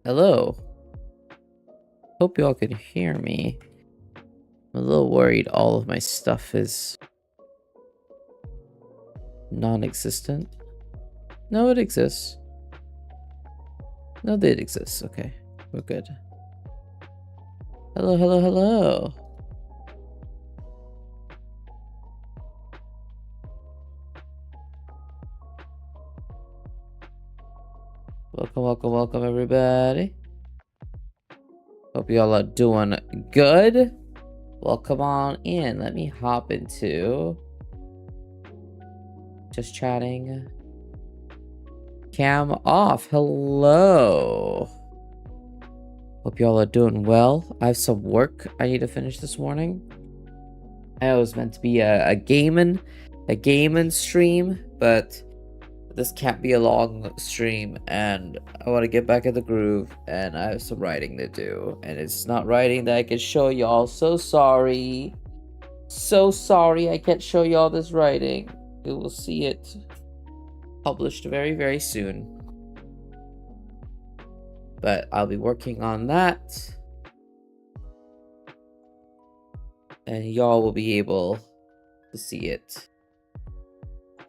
Hello. Hope you all can hear me. I'm a little worried all of my stuff is non-existent. No, it exists. No, it exists. Okay, we're good. Hello, hello, hello. Welcome, welcome, welcome, everybody. Hope you all are doing good. Well, come on in. Let me hop into just chatting. Cam off. Hello. Hope you all are doing well. I have some work I need to finish this morning. I was meant to be a gaming stream, but this can't be a long stream, and I want to get back in the groove, and I have some writing to do, and it's not writing that I can show y'all. So sorry. So sorry I can't show y'all this writing. You will see it published very, very soon. But I'll be working on that. And y'all will be able to see it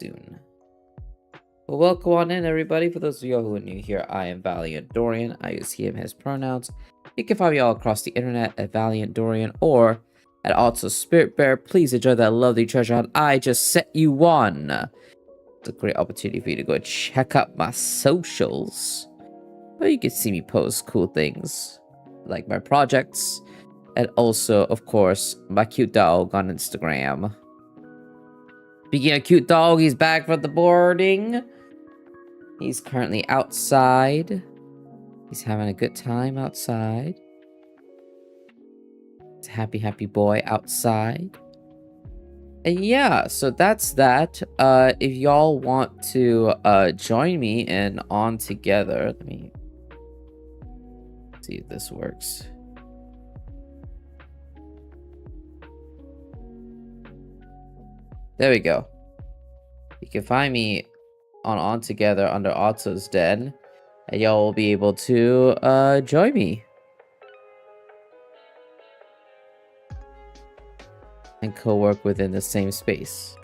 soon. Well, welcome on in, everybody. For those of y'all who are new here, I am Valiant Dorian. I use he, him, his pronouns. You can find me all across the internet at Valiant Dorian or at also Spirit Bear. Please enjoy that lovely treasure hunt I just set you on. It's a great opportunity for you to go check out my socials, where you can see me post cool things like my projects, and also, of course, my cute dog on Instagram. Speaking of cute dog, he's back from the boarding. He's currently outside. He's having a good time outside. It's a happy, happy boy outside. And yeah, so that's that. If y'all want to join me in On Together, let me see if this works. There we go. You can find me on Together under Otto's Den, and y'all will be able to join me and co-work within the same space.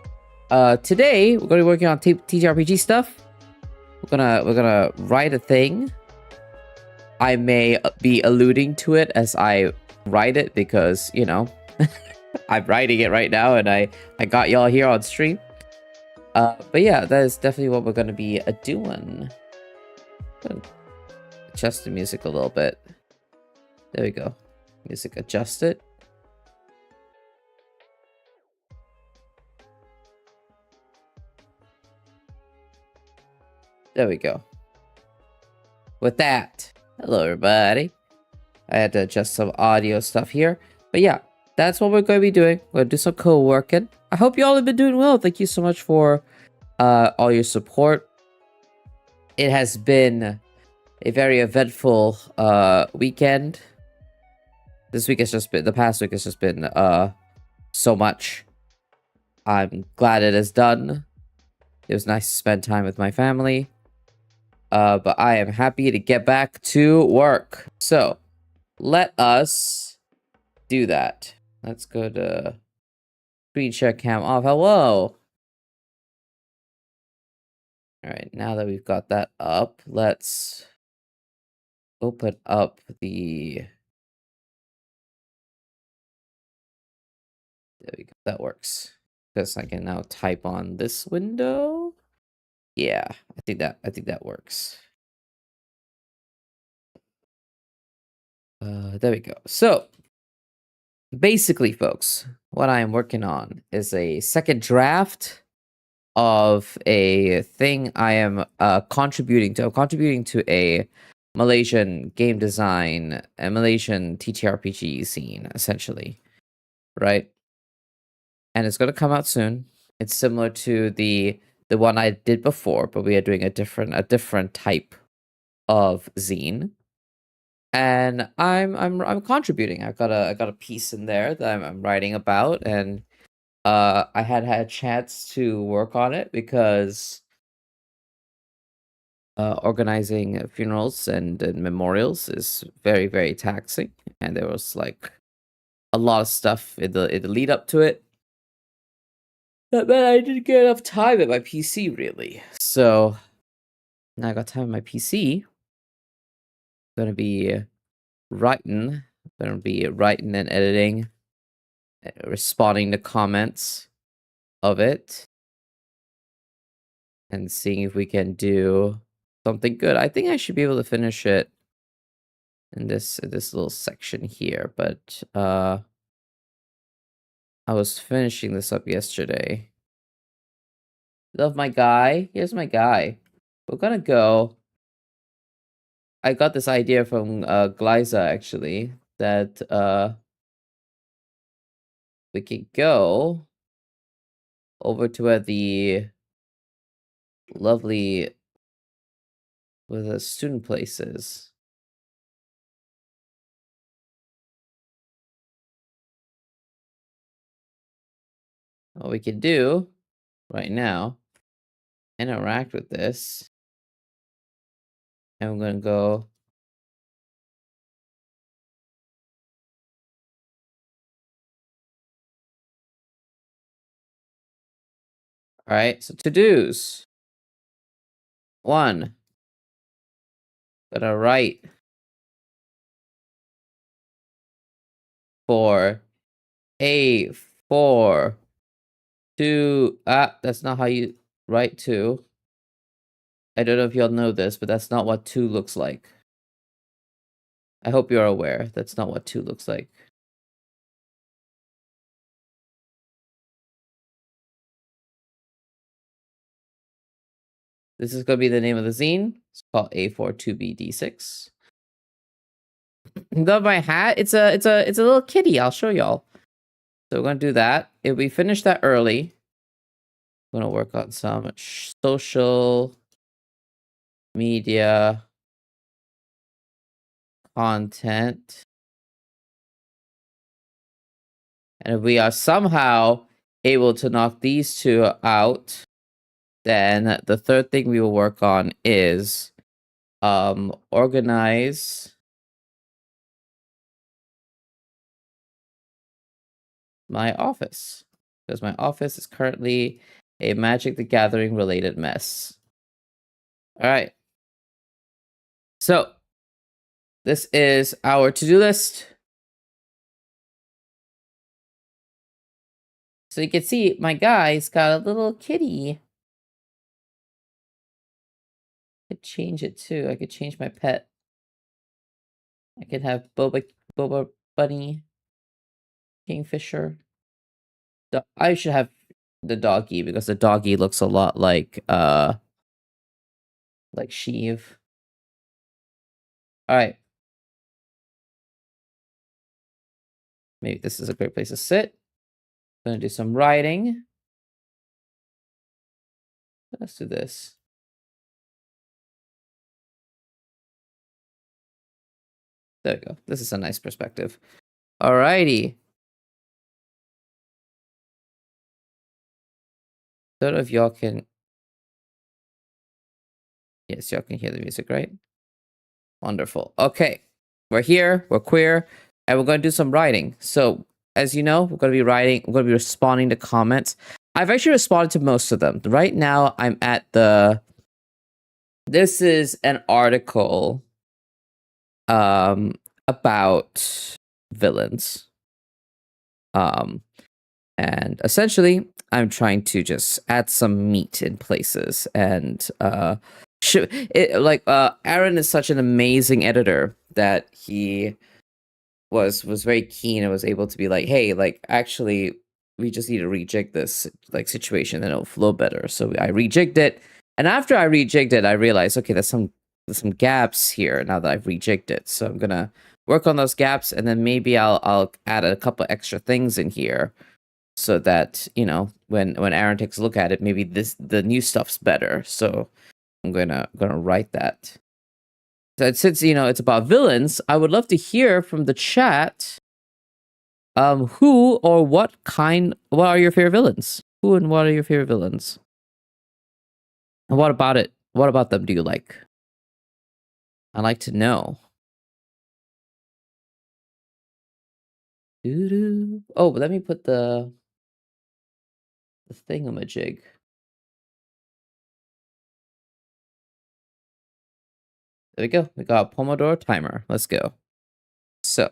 Today we're gonna be working on Ttrpg stuff. We're gonna write a thing. I may be alluding to it as I write it because, you know, I'm writing it right now, and I got y'all here on stream. But yeah, that is definitely what we're gonna be doing. Adjust the music a little bit. There we go. Music adjusted. There we go. With that, hello everybody. I had to adjust some audio stuff here, but yeah, that's what we're going to be doing. We're going to do some co-working. I hope you all have been doing well. Thank you so much for all your support. It has been a very eventful weekend. This week has just been, the past week has just been so much. I'm glad it is done. It was nice to spend time with my family. But I am happy to get back to work. So, let us do that. Let's go to screen share cam off. Hello. All right, now that we've got that up, let's open up the... There we go. That works. Because I can now type on this window. Yeah, I think that works. There we go. So, basically, folks, what I am working on is a second draft of a thing I am contributing to. I'm contributing to a Malaysian game design, a Malaysian TTRPG scene, essentially, right? And it's going to come out soon. It's similar to the one I did before, but we are doing a different type of zine. and I'm contributing. I got a piece in there that I'm writing about, and I had a chance to work on it because organizing funerals and memorials is very taxing, and there was like a lot of stuff in the lead up to it. But man, I didn't get enough time at my PC really. So now I got time at my PC. Gonna be writing, and editing, responding to comments of it, and seeing if we can do something good. I think I should be able to finish it in this little section here, but I was finishing this up yesterday. Love my guy. Here's my guy. We're gonna go. I got this idea from Glyza actually that we could go over to where the lovely where the student place is. What we could do right now, interact with this, and we're gonna go. All right, so to-dos. 1. Gotta write for A4 to that's not how you write to. I don't know if y'all know this, but that's not what 2 looks like. I hope you're aware. That's not what 2 looks like. This is going to be the name of the zine. It's called A42BD6. Love my hat. It's a little kitty. I'll show y'all. So we're going to do that. If we finish that early, I'm going to work on some social media content. And if we are somehow able to knock these 2 out, then the third thing we will work on is organize my office, because my office is currently a Magic the Gathering related mess. All right. So this is our to-do list. So you can see my guy's got a little kitty. I could change it too. I could change my pet. I could have Boba Bunny, Kingfisher. I should have the doggy because the doggy looks a lot like Sheev. All right. Maybe this is a great place to sit. I'm gonna do some writing. Let's do this. There we go. This is a nice perspective. Alrighty. Don't know if y'all can. Yes, y'all can hear the music, right? Wonderful. Okay. We're here, we're queer, and we're gonna do some writing. So, as you know, we're gonna be writing, we're gonna be responding to comments. I've actually responded to most of them. Right now, I'm at the. This is an article about villains. And essentially, I'm trying to just add some meat in places. And Aaron is such an amazing editor that he was very keen and was able to be like, hey, like actually, we just need to rejig this like situation and it'll flow better. So I rejigged it, and after I rejigged it, I realized, okay, there's some gaps here now that I've rejigged it. So I'm gonna work on those gaps, and then maybe I'll add a couple extra things in here so that, you know, when Aaron takes a look at it, maybe the new stuff's better. So I'm gonna write that. since it's about villains, I would love to hear from the chat. Who or what are your favorite villains? Who and what are your favorite villains? And what about it? What about them do you like? I'd like to know. Oh, but let me put the thingamajig. There we go. We got a Pomodoro timer. Let's go. So.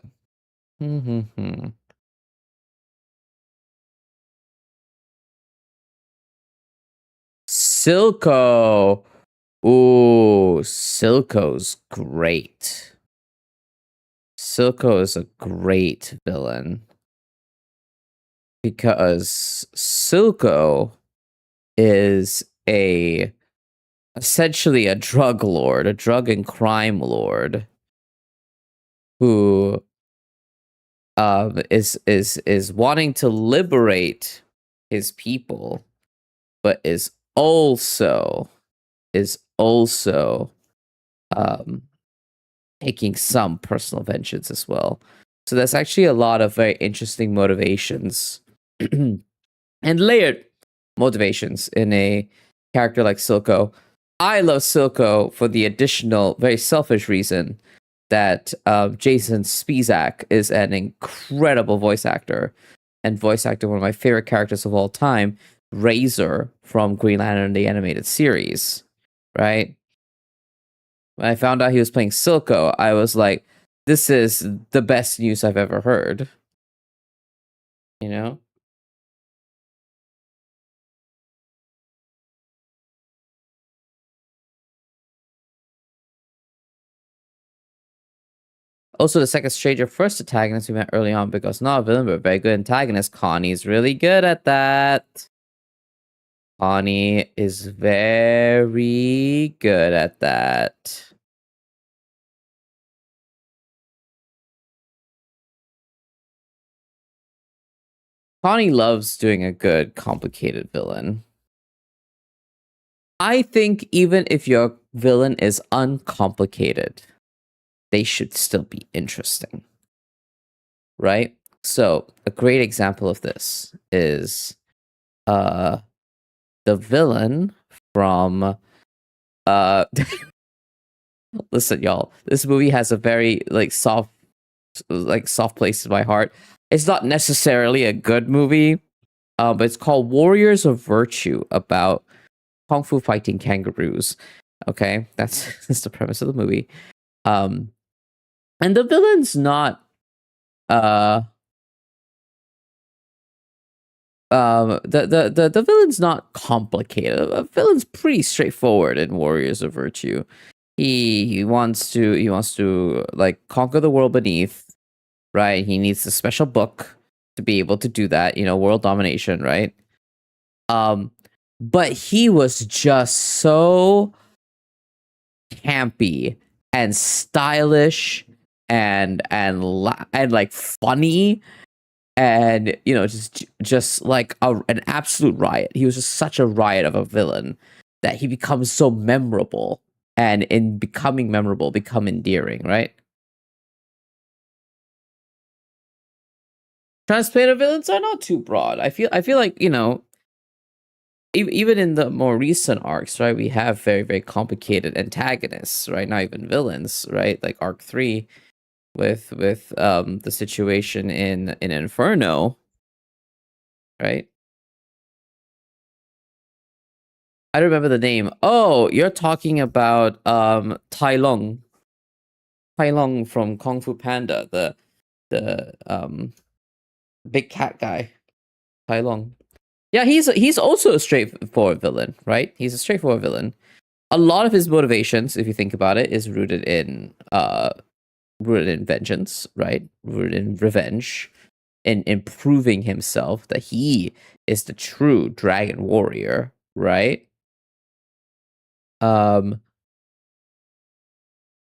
Silco. Ooh, Silco's great. Silco is a great villain. Because Silco is essentially a drug lord, a drug and crime lord who is wanting to liberate his people, but is also taking some personal vengeance as well. So there's actually a lot of very interesting motivations and layered motivations in a character like Silco. I love Silco for the additional, very selfish reason that Jason Spizak is an incredible voice actor and voice actor one of my favorite characters of all time, Razor from Green Lantern the Animated Series, right? When I found out he was playing Silco, I was like, this is the best news I've ever heard. You know? Also, the second stranger first antagonist we met early on because not a villain, but a very good antagonist. Connie's really good at that. Connie is very good at that. Connie loves doing a good, complicated villain. I think even if your villain is uncomplicated, they should still be interesting. Right? So, a great example of this is the villain from listen, y'all, this movie has a very soft place in my heart. It's not necessarily a good movie, but it's called Warriors of Virtue, about kung fu fighting kangaroos. Okay, that's the premise of the movie. And the villain's not the villain's not complicated. The villain's pretty straightforward in Warriors of Virtue. He wants to like conquer the world beneath, right? He needs a special book to be able to do that, world domination, right? But he was just so campy and stylish and like funny, and just like an absolute riot. He was just such a riot of a villain that he becomes so memorable, and in becoming memorable, become endearing, right? Transplanted villains are not too broad. I feel like even in the more recent arcs, right, we have very, very complicated antagonists, right? Not even villains, right? Like Arc 3 with the situation in Inferno, right? I don't remember the name. Oh, you're talking about Tai Long. Tai Long from Kung Fu Panda, the big cat guy. Tai Long. Yeah, he's also a straightforward villain, right? He's a straightforward villain. A lot of his motivations, if you think about it, is rooted in vengeance, right? Rooted in revenge, in improving himself that he is the true dragon warrior, right?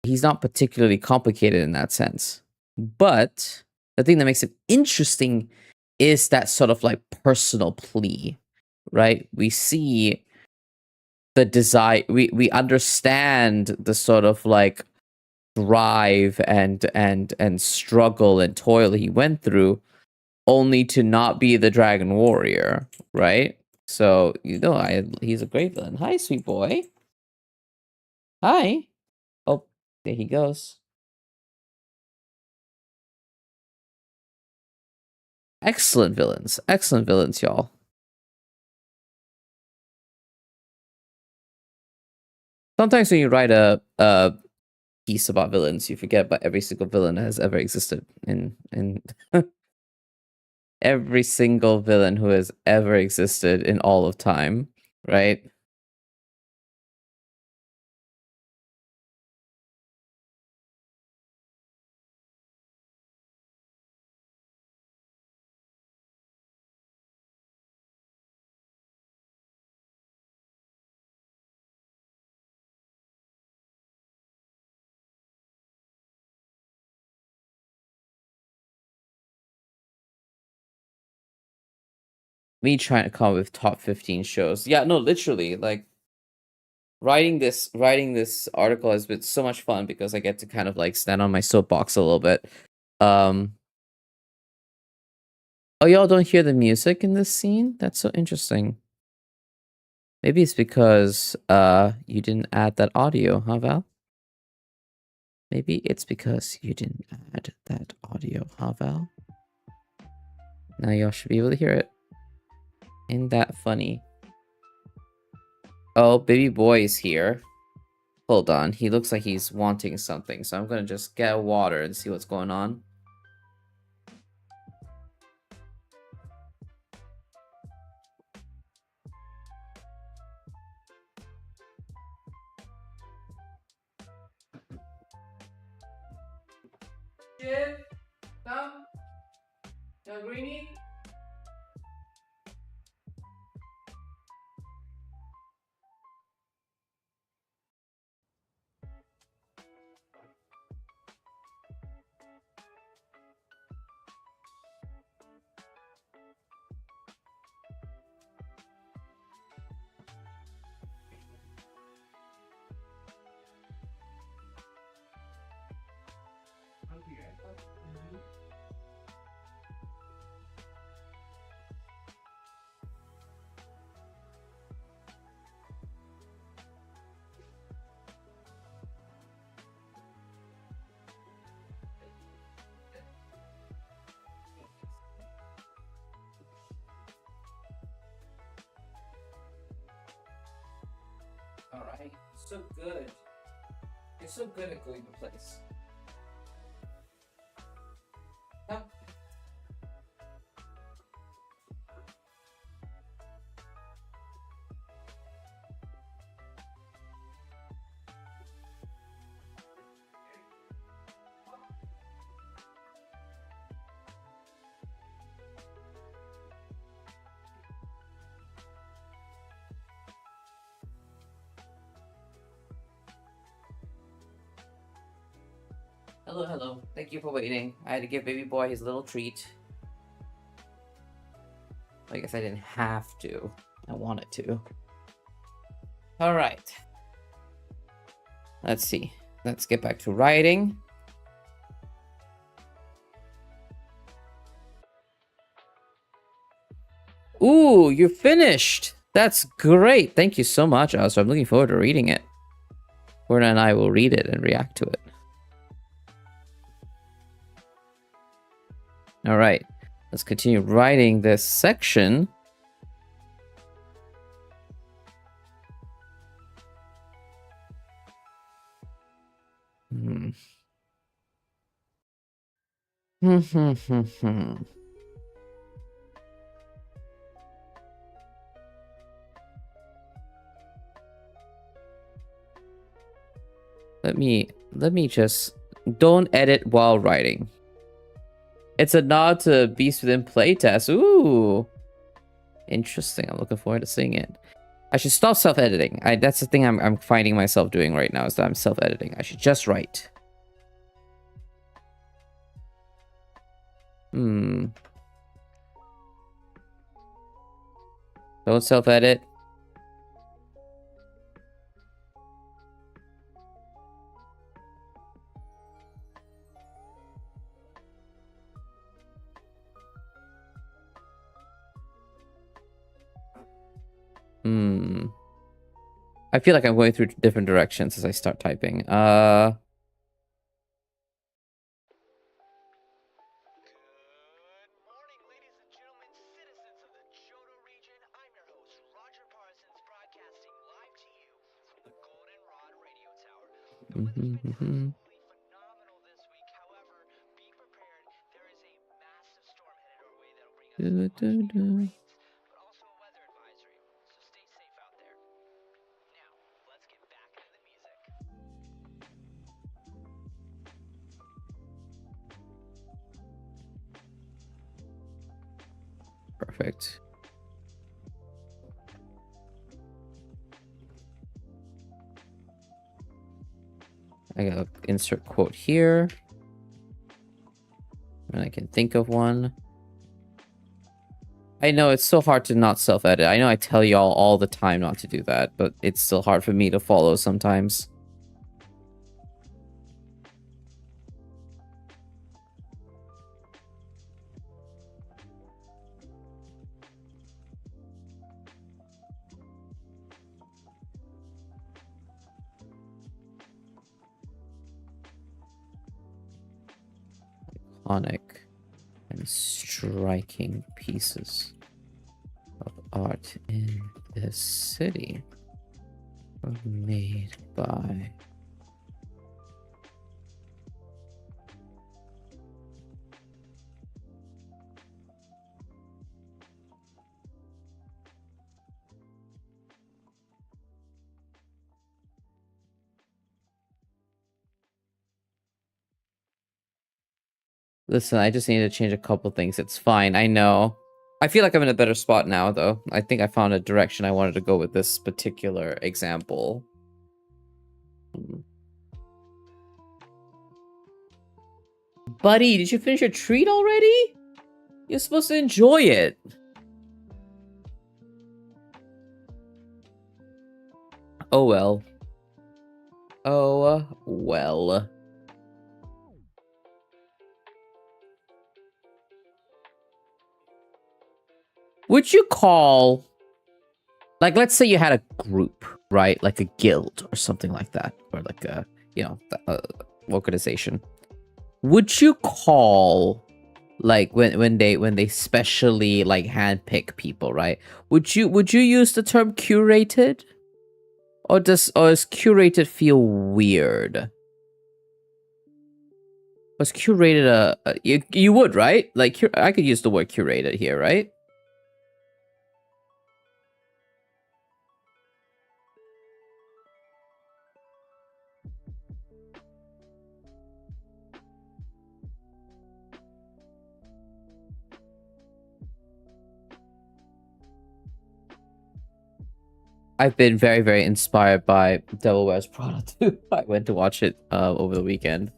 He's not particularly complicated in that sense. But the thing that makes it interesting is that sort of like personal plea, right? We see the desire, we understand the sort of like drive and struggle and toil he went through, only to not be the dragon warrior, right? So, he's a great villain. Hi, sweet boy. Hi. Oh, there he goes. Excellent villains, y'all. Sometimes when you write a piece about villains, you forget about every single villain that has ever existed in every single villain who has ever existed in all of time, right? Me trying to come up with top 15 shows. Yeah, no, literally, like writing this article has been so much fun because I get to kind of like stand on my soapbox a little bit. Oh, y'all don't hear the music in this scene? That's so interesting. Maybe it's because you didn't add that audio, huh, Val? Maybe it's because you didn't add that audio, huh, Val? Now y'all should be able to hear it. Ain't that funny? Oh, baby boy is here. Hold on, he looks like he's wanting something, so I'm gonna just get water and see what's going on. Jib, come. No greenie. Alright, so good. You're so good at going to place. Come. Hello, hello. Thank you for waiting. I had to give baby boy his little treat. I guess I didn't have to. I wanted to. Alright. Let's see. Let's get back to writing. Ooh, you're finished! That's great! Thank you so much, Ozra. I'm looking forward to reading it. Werner and I will read it and react to it. Alright. Let's continue writing this section. Let me just don't edit while writing. It's a nod to Beast Within playtest. Ooh, interesting. I'm looking forward to seeing it. I should stop self-editing. That's the thing I'm finding myself doing right now is that I'm self-editing. I should just write. Don't self-edit. I feel like I'm going through different directions as I start typing. Perfect. I gotta insert quote here. And I can think of one. I know it's so hard to not self-edit. I know I tell y'all all the time not to do that, but it's still hard for me to follow sometimes. Iconic and striking pieces of art in this city were made by Listen, I just need to change a couple things. It's fine. I know. I feel like I'm in a better spot now, though. I think I found a direction I wanted to go with this particular example. Buddy, did you finish your treat already? You're supposed to enjoy it. Oh, well. Oh, well. Would you call... Like, let's say you had a group, right? Like a guild or something like that. Or like a, you know, organization. Would you call... Like when they specially like handpick people, right? Would you use the term curated? Or does curated feel weird? Was curated you would, right? Like I could use the word curated here, right? I've been very, very inspired by Devil Wears Prada too. I went to watch it over the weekend.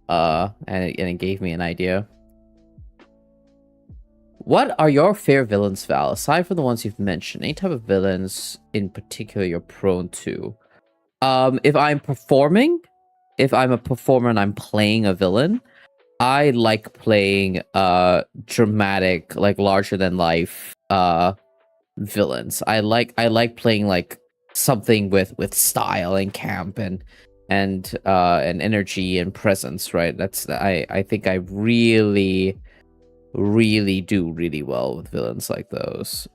And it gave me an idea. What are your favorite villains, Val? Aside from the ones you've mentioned, any type of villains in particular you're prone to? If I'm performing, if I'm a performer and I'm playing a villain, I like playing dramatic, like larger than life villains. I like playing like something with style and camp and energy and presence, right? That's I think I really do really well with villains like those.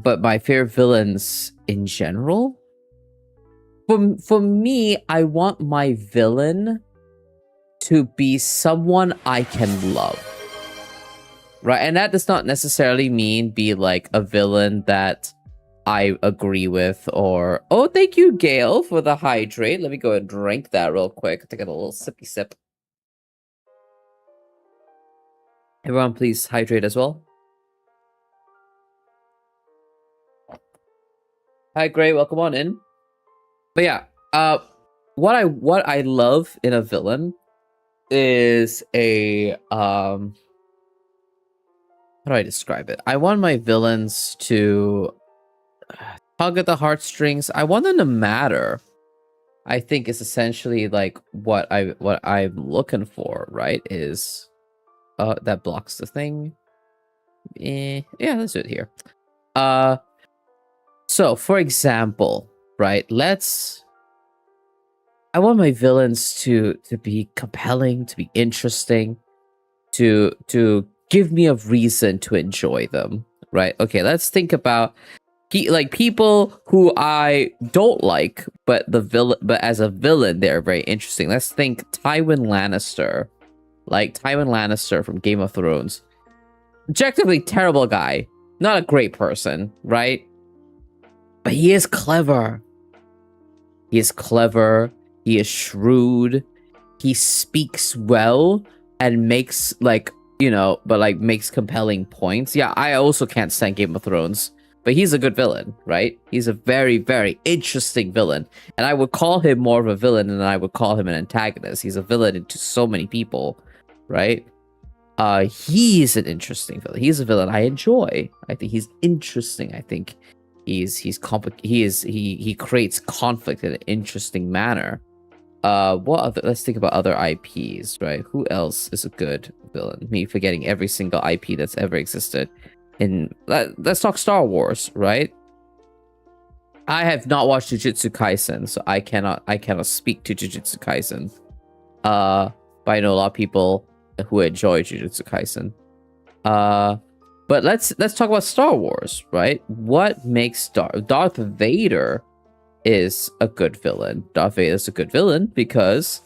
But my favorite villains in general, for me, I want my villain to be someone I can love. Right? And that does not necessarily mean be like a villain that I agree with or... Oh, thank you, Gail, for the hydrate. Let me go and drink that real quick. Take a little sippy sip. Everyone, please hydrate as well. Hi, Gray. Welcome on in. But yeah, what I love in a villain is a how do I describe it? I want my villains to tug at the heartstrings. I want them to matter. I think is essentially like what I'm looking for, right? Is that blocks the thing. Yeah, let's do it here. So for example, right? I want my villains to be compelling, to be interesting, to give me a reason to enjoy them, right? Okay, let's think about people who I don't like, but as a villain, they're very interesting. Let's think Tywin Lannister, like Tywin Lannister from Game of Thrones. Objectively terrible guy, not a great person, right? But he is clever. He is clever. He is shrewd. He speaks well and makes makes compelling points. Yeah, I also can't stand Game of Thrones, but he's a good villain, right? He's a very, very interesting villain. And I would call him more of a villain than I would call him an antagonist. He's a villain to so many people, right? He's an interesting villain. He's a villain I enjoy. I think he's interesting. I think he creates conflict in an interesting manner. Let's think about other IPs, right? Who else is a good villain? Me forgetting every single IP that's ever existed. Let's talk Star Wars, right? I have not watched Jujutsu Kaisen, so I cannot speak to Jujutsu Kaisen. But I know a lot of people who enjoy Jujutsu Kaisen. But let's talk about Star Wars, right? What makes Darth Vader is a good villain? Darth Vader is a good villain because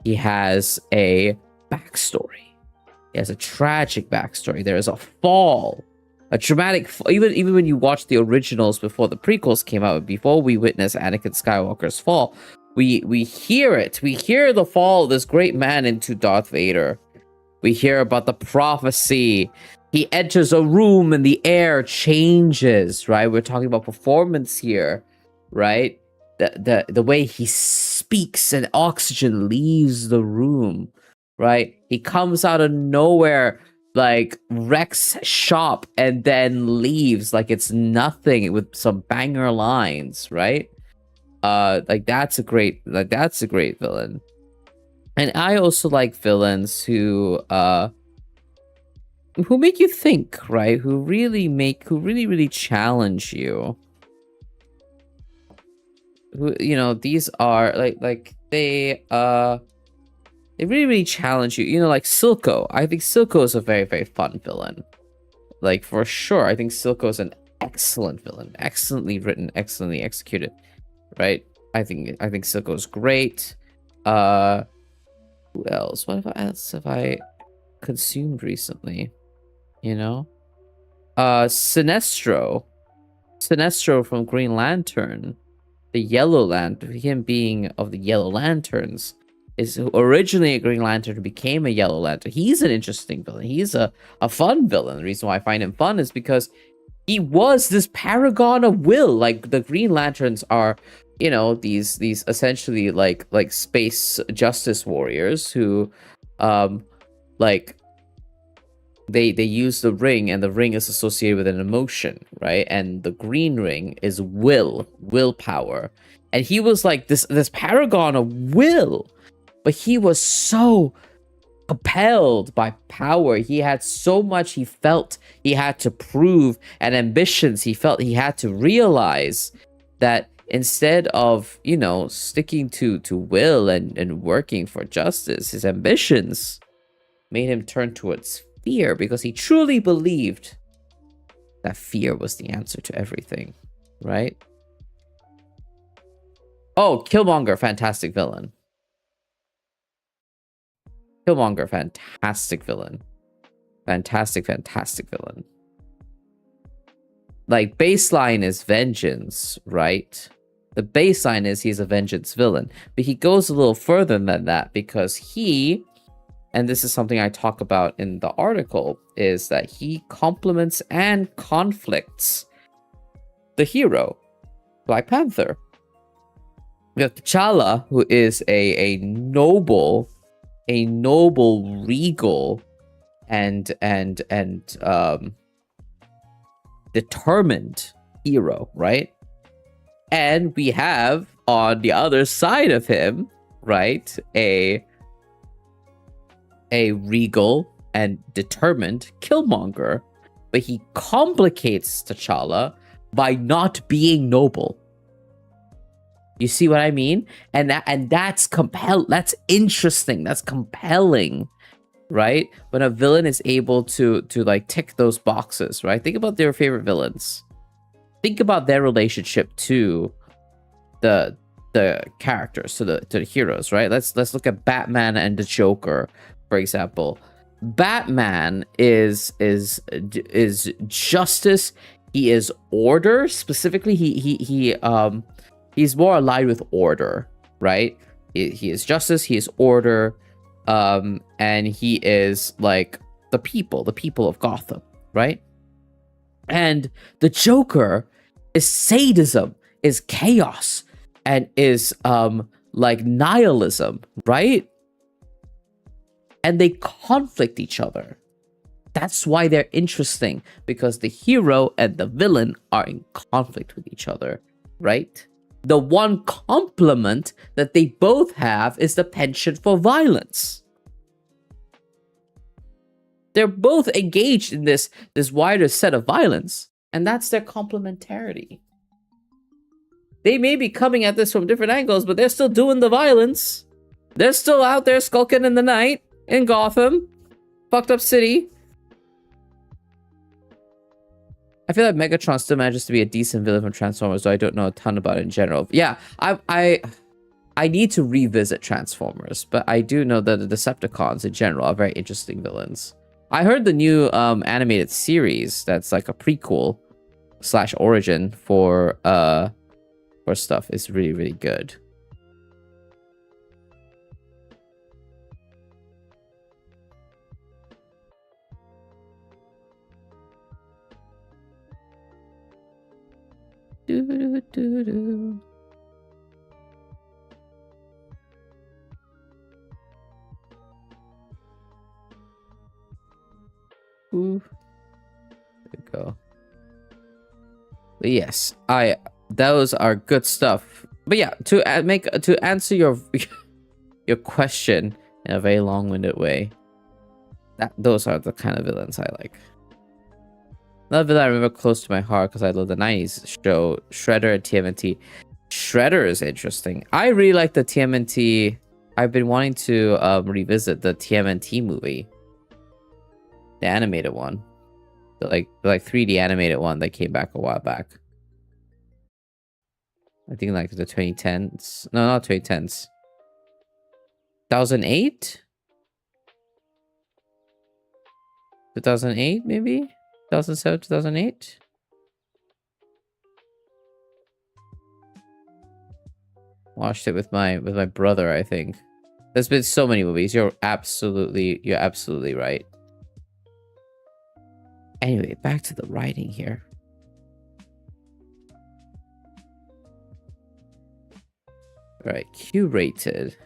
he has a backstory. He has a tragic backstory. There is a fall, a dramatic fall. Even when you watch the originals before the prequels came out, before we witness Anakin Skywalker's fall, we hear it. We hear the fall of this great man into Darth Vader. We hear about the prophecy. He enters a room and the air changes, right? We're talking about performance here, right? The way he speaks and oxygen leaves the room, right? He comes out of nowhere, like wrecks shop and then leaves like it's nothing with some banger lines, right? That's a great villain. And I also like villains who make you think, right? Who really challenge you. Who, these are they really challenge you. Like Silco. I think Silco is a very, very fun villain. Like, for sure. I think Silco is an excellent villain. Excellently written, excellently executed. Right? I think Silco is great. Who else? What else have I consumed recently? Sinestro from Green Lantern, the Yellow Lantern, him being of the Yellow Lanterns, is originally a Green Lantern who became a Yellow Lantern. He's an interesting villain. He's a fun villain. The reason why I find him fun is because he was this paragon of will. Like, the Green Lanterns are, these essentially like space justice warriors who they use the ring, and the ring is associated with an emotion, right? And the green ring is willpower. And he was like this paragon of will, but he was so compelled by power. He had so much he felt he had to prove, and ambitions he felt he had to realize, that instead of, sticking to will and working for justice, his ambitions made him turn towards fear, because he truly believed that fear was the answer to everything, right? Oh, Killmonger, fantastic villain. Killmonger, fantastic villain. Fantastic villain. Like, baseline is vengeance, right? The baseline is he's a vengeance villain. But he goes a little further than that, because and this is something I talk about in the article, is that he complements and conflicts the hero, Black Panther. We have T'Challa, who is a noble, regal, and determined hero, right? And we have on the other side of him, right, a regal and determined Killmonger, but he complicates T'Challa by not being noble. You see what I mean? And that's that's interesting. That's compelling, right? When a villain is able to like tick those boxes, right? Think about their favorite villains. Think about their relationship to the characters, to the heroes, right? Let's look at Batman and the Joker, for example. Batman is justice. He is order. Specifically, he's more aligned with order, right? He is justice. He is order, and he is like the people of Gotham, right? And the Joker is sadism, is chaos, and is like nihilism, right? And they conflict each other. That's why they're interesting, because the hero and the villain are in conflict with each other, right? The one complement that they both have is the penchant for violence. They're both engaged in this wider set of violence, and that's their complementarity. They may be coming at this from different angles, but they're still doing the violence. They're still out there skulking in the night in Gotham, fucked up city. I feel like Megatron still manages to be a decent villain from Transformers, though I don't know a ton about it in general. Yeah, I need to revisit Transformers, but I do know that the Decepticons in general are very interesting villains. I heard the new animated series that's like a prequel / origin for stuff is really, really good. Doo-doo-doo-doo. Ooh. There we go. But yes, those are good stuff. But yeah, to answer your your question in a very long-winded way, those are the kind of villains I like. Another villain I remember close to my heart because I love the 90s show, Shredder and TMNT. Shredder is interesting. I really like the TMNT. I've been wanting to revisit the TMNT movie. The animated one. The like 3D animated one that came back a while back. I think like the 2010s. No, not 2010s. 2008? 2008 maybe? 2007, 2008? Watched it with my brother, I think. There's been so many movies. You're absolutely right. Anyway, back to the writing here. All right, Q-rated.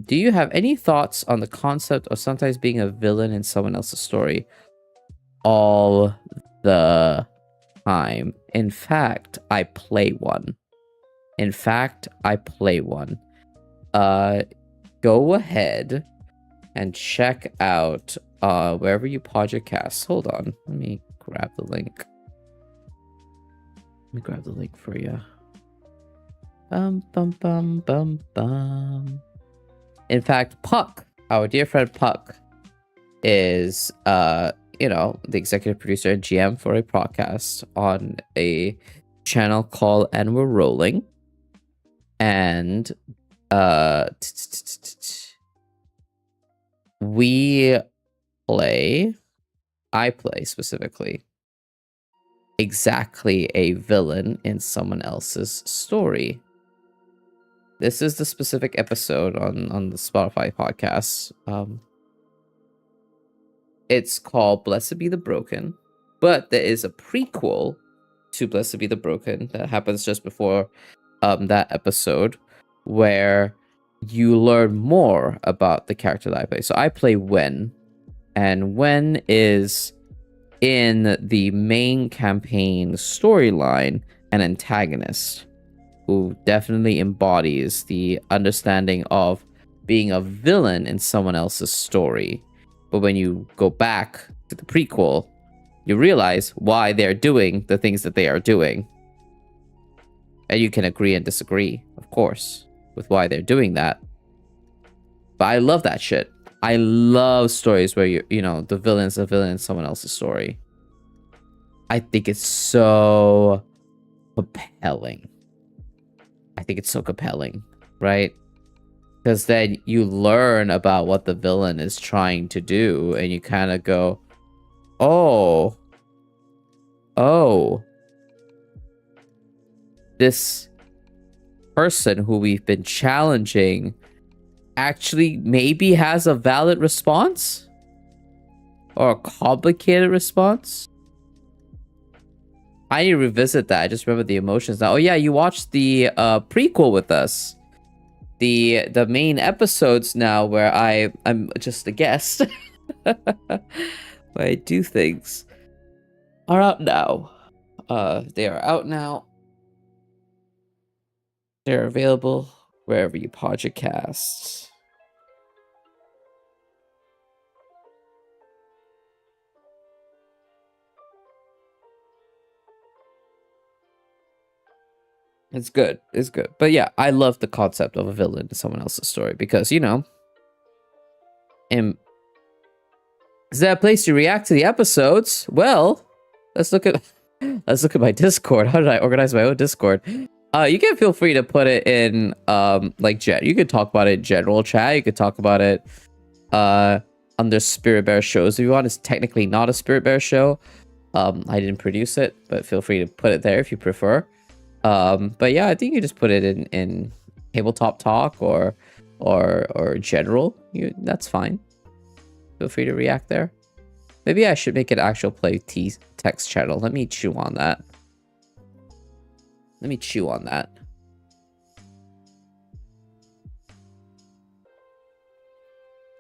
Do you have any thoughts on the concept of sometimes being a villain in someone else's story? All the time. In fact, I play one. Go ahead and check out wherever you pod your casts. Hold on. Let me grab the link. Let me grab the link for you. Bum, bum, bum, bum, bum. In fact, Puck, our dear friend Puck, is you know, the executive producer and GM for a podcast on a channel called And We're Rolling. And I play specifically exactly a villain in someone else's story. This is the specific episode on the Spotify podcast. It's called Blessed Be the Broken, but there is a prequel Too Blessed to Be the Broken. That happens just before that episode, where you learn more about the character that I play. So I play Wen, and Wen is in the main campaign storyline an antagonist who definitely embodies the understanding of being a villain in someone else's story. But when you go back to the prequel, you realize why they're doing the things that they are doing. And you can agree and disagree, of course, with why they're doing that. But I love that shit. I love stories where you know, the villain's a villain in someone else's story. I think it's so compelling. I think it's so compelling, right? Because then you learn about what the villain is trying to do, and you kind of go, oh, this person who we've been challenging actually maybe has a valid response? Or a complicated response? I need to revisit that. I just remember the emotions now. Oh yeah, you watched the prequel with us. The main episodes now where I'm just a guest. Where I do things are out now. They are out now. They're available wherever you podcasts. It's good. It's good. But yeah, I love the concept of a villain in someone else's story because, you know, is that a place to react to the episodes? Well, let's look at my Discord. How did I organize my own Discord? You can feel free to put it in like you could talk about it in general chat. You could talk about it under Spirit Bear shows if you want. It's technically not a Spirit Bear show. I didn't produce it, but feel free to put it there if you prefer. But yeah, I think you just put it in tabletop talk or general. That's fine. Feel free to react there. Maybe I should make an actual play text channel. Let me chew on that.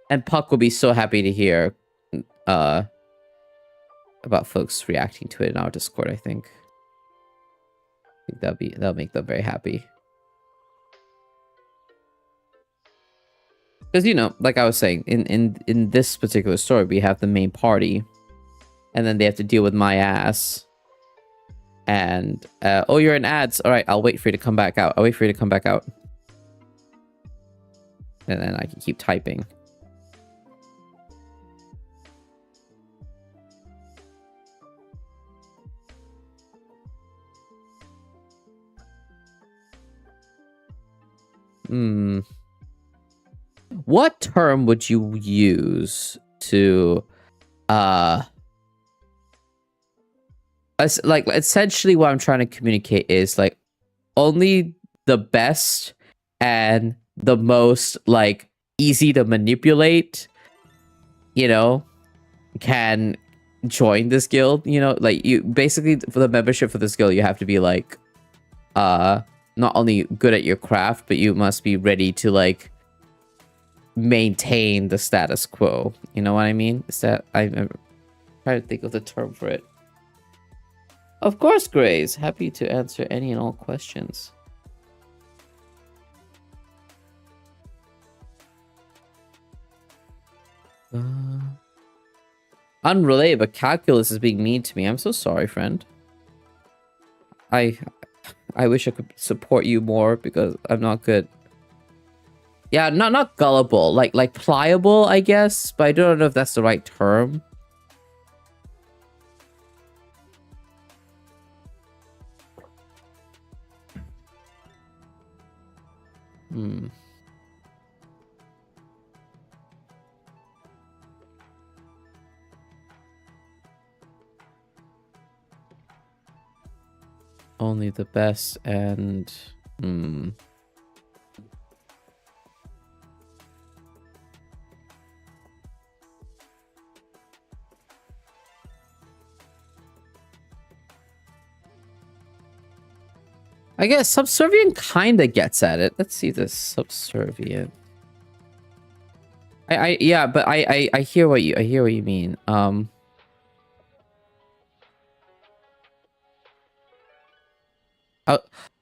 And Puck will be so happy to hear about folks reacting to it in our Discord, I think. That'll make them very happy. Because, you know, like I was saying, in this particular story, we have the main party, and then they have to deal with my ass. And oh, you're in ads. All right, I'll wait for you to come back out. And then I can keep typing. What term would you use to like, essentially what I'm trying to communicate is like only the best and the most like easy to manipulate, you know, can join this guild. You know, like, you basically, for the membership for this guild, you have to be like not only good at your craft, but you must be ready to like maintain the status quo. You know what I mean? Is that, I'm trying to think of the term for it. Of course, Grace. Happy to answer any and all questions. Unrelated, but calculus is being mean to me. I'm so sorry, friend. I wish I could support you more because I'm not good. Yeah, not gullible, like pliable, I guess, but I don't know if that's the right term. Only the best and I guess subservient kind of gets at it. Let's see this subservient. Yeah, but I hear what you mean. Uh,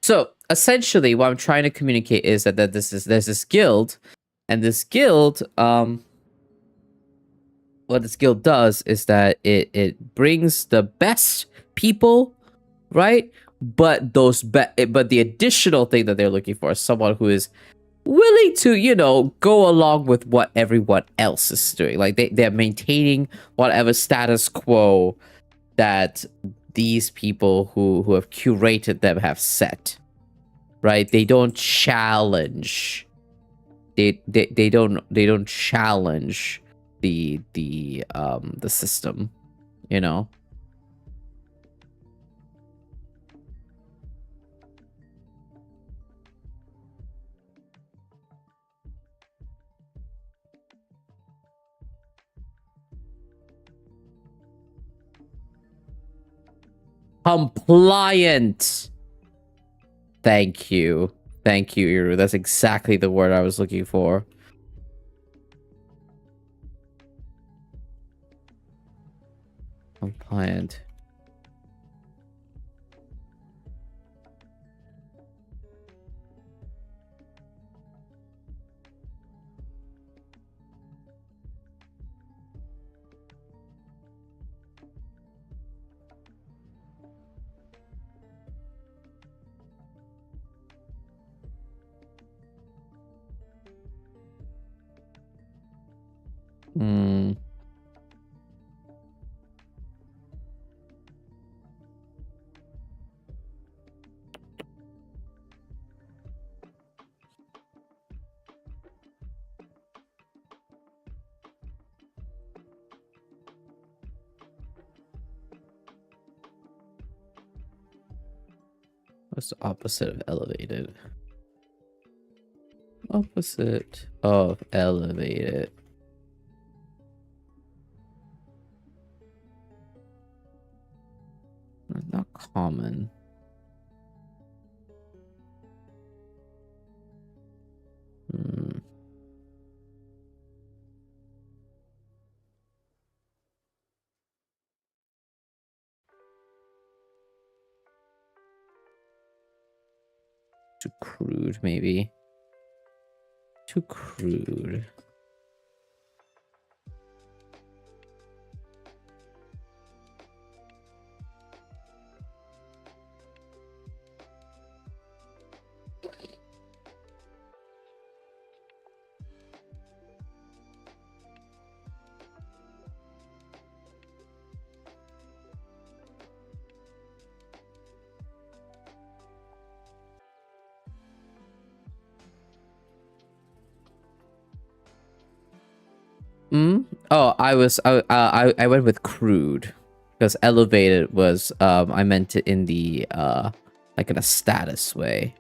so essentially, what I'm trying to communicate is that there's this guild, and this guild, what this guild does is that it brings the best people, right? But but the additional thing that they're looking for is someone who is willing to, you know, go along with what everyone else is doing. Like they're maintaining whatever status quo that these people who have curated them have set. Right? They don't challenge. They don't challenge the system, you know. Compliant. Thank you. Thank you, Iru. That's exactly the word I was looking for. Compliant. Hmm. What's the opposite of elevated? Opposite of elevated. Not common. Hmm. Too crude, maybe. Too crude. Oh, I went with crude because elevated was I meant it in the like in a status way.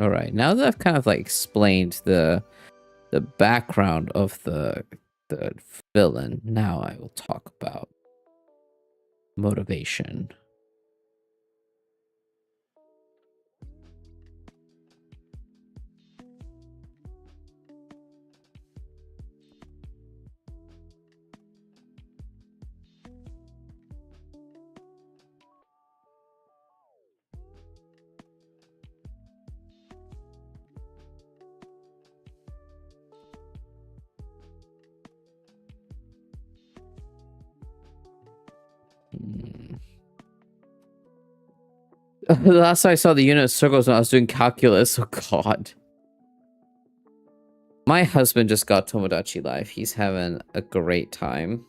All right, now that I've kind of like explained the background of the villain, now I will talk about motivation. The last time I saw the unit of circles when I was doing calculus. Oh god. My husband just got Tomodachi Life. He's having a great time.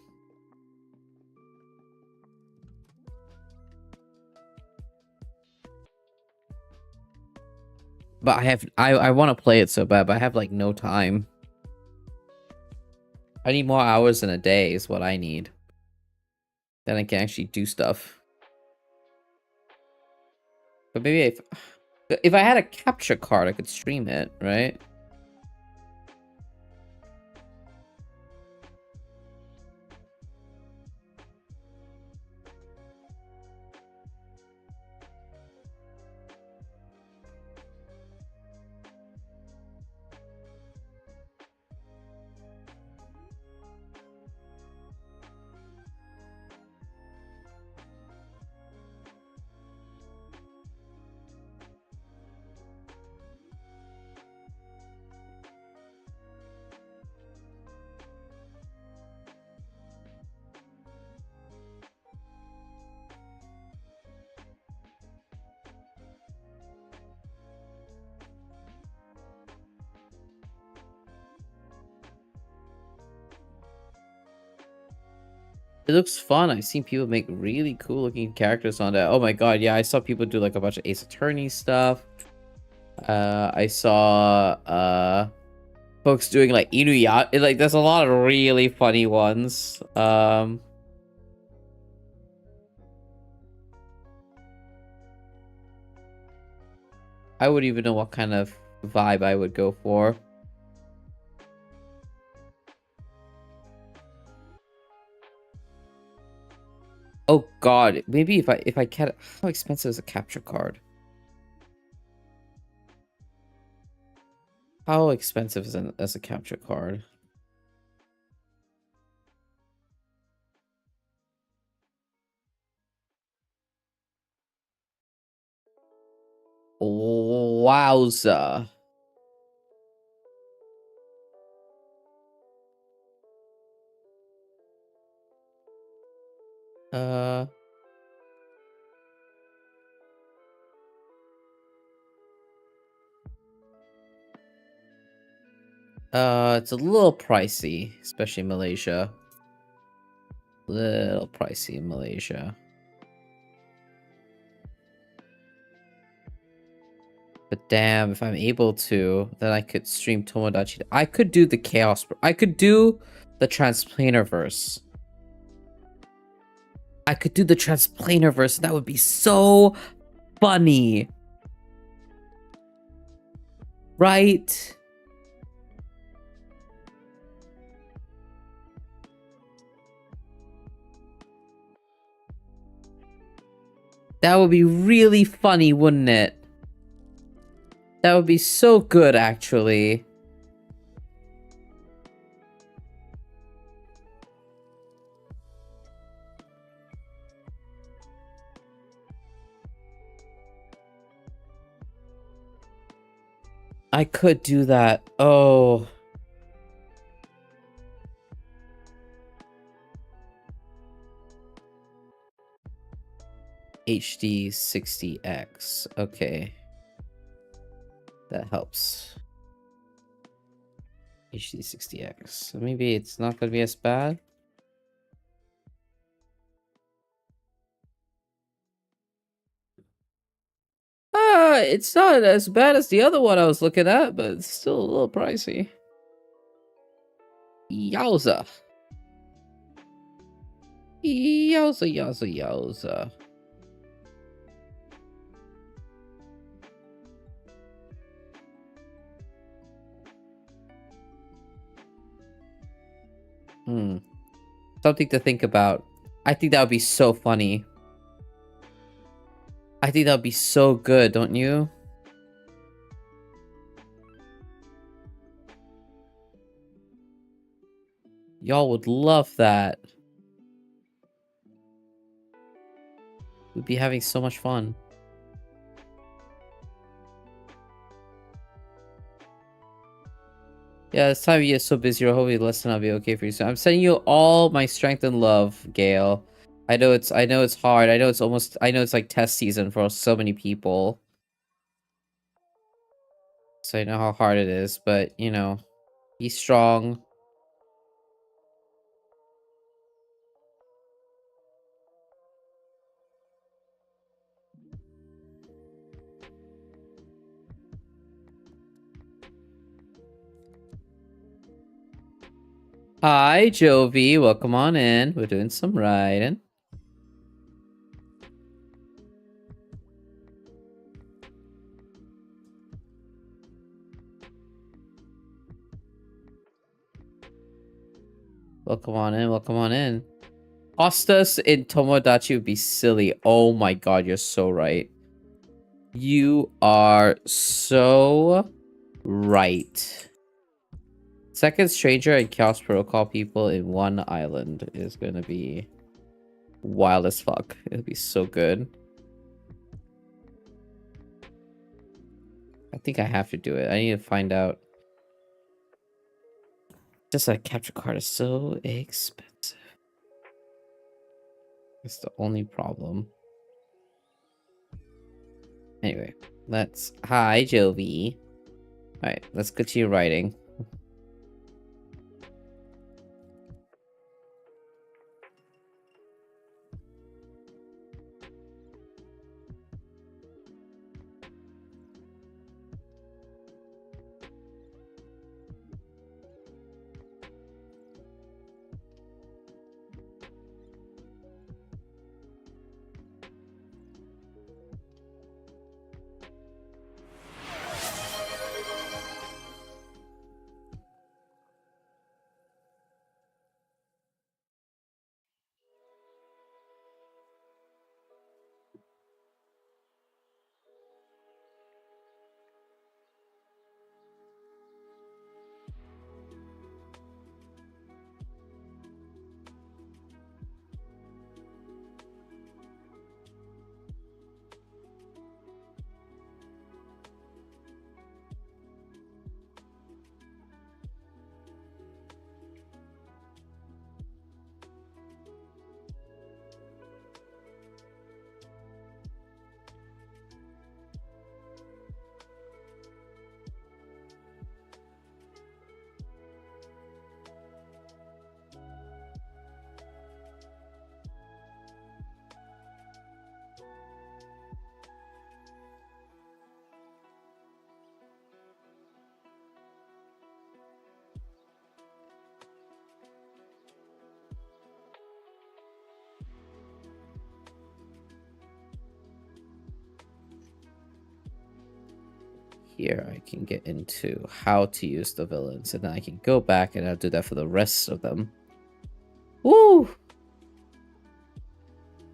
But I want to play it so bad, but I have like no time. I need more hours in a day is what I need. Then I can actually do stuff. But maybe if I had a capture card, I could stream it, right? It looks fun. I've seen people make really cool looking characters on that. Oh my god, yeah, I saw people do like a bunch of Ace Attorney stuff. I saw folks doing like Inuyasha. Like there's a lot of really funny ones. I wouldn't even know what kind of vibe I would go for. Oh god, maybe if I can. How expensive is a capture card? How expensive is a capture card? Wowza. Uh it's a little pricey, especially in Malaysia. Little pricey in Malaysia. But damn, if I'm able to, then I could stream Tomodachi. I could do the Chaos. I could do the Transplanar verse. I could do the Transplanar verse. That would be so funny. Right? That would be really funny, wouldn't it? That would be so good, actually. I could do that. Oh. HD 60X. Okay. That helps. HD 60X. So maybe it's not going to be as bad. It's not as bad as the other one I was looking at, but it's still a little pricey. Yowza. Yowza, yowza, yowza. Something to think about. I think that would be so funny. I think that would be so good, don't you? Y'all would love that. We'd be having so much fun. Yeah, this time of year is so busy. Hopefully, listen, I'll be okay for you soon. I'm sending you all my strength and love, Gale. I know it's hard. I know it's like test season for so many people. So I know how hard it is, but you know, be strong. Hi, Jovi. Welcome on in. We're doing some riding. Welcome on in. Welcome on in. Hostas in Tomodachi would be silly. Oh my god, you're so right. You are so right. Second Stranger and Chaos Protocol people in one island is gonna be wild as fuck. It'll be so good. I think I have to do it. I need to find out. Just a capture card is so expensive. It's the only problem. Anyway, let's... Hi, Jovi. Alright, let's continue writing. Here I can get into how to use the villains, and then I can go back and I'll do that for the rest of them. Woo!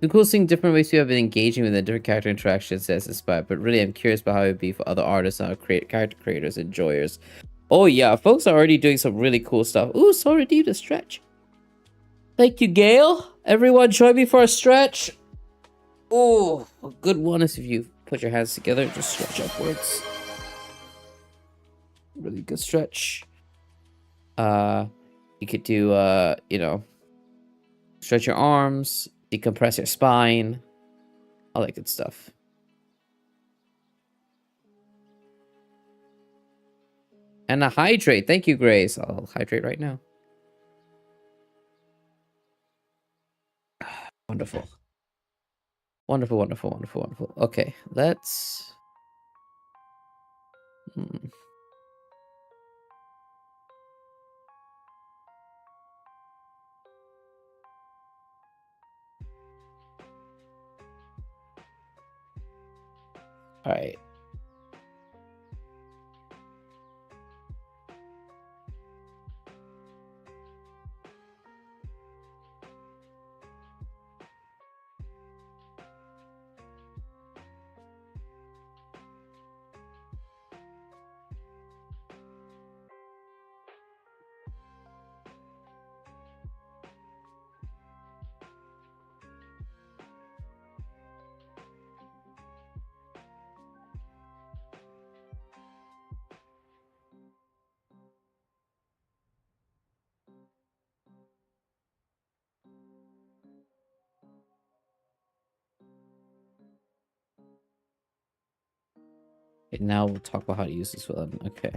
The coolest thing, different ways people have been engaging with the different character interactions as inspired, but really I'm curious about how it would be for other artists and character creators, enjoyers. Oh yeah, folks are already doing some really cool stuff. Ooh, so redeemed a stretch. Thank you, Gail. Everyone join me for a stretch. Oh, a good one is if you put your hands together and just stretch upwards. Really good stretch. You could do, you know, stretch your arms, decompress your spine, all that good stuff. And a hydrate. Thank you, Grace. I'll hydrate right now. Wonderful. Wonderful, wonderful, wonderful, wonderful. Okay, let's... All right. Okay, now we'll talk about how to use this villain. Okay.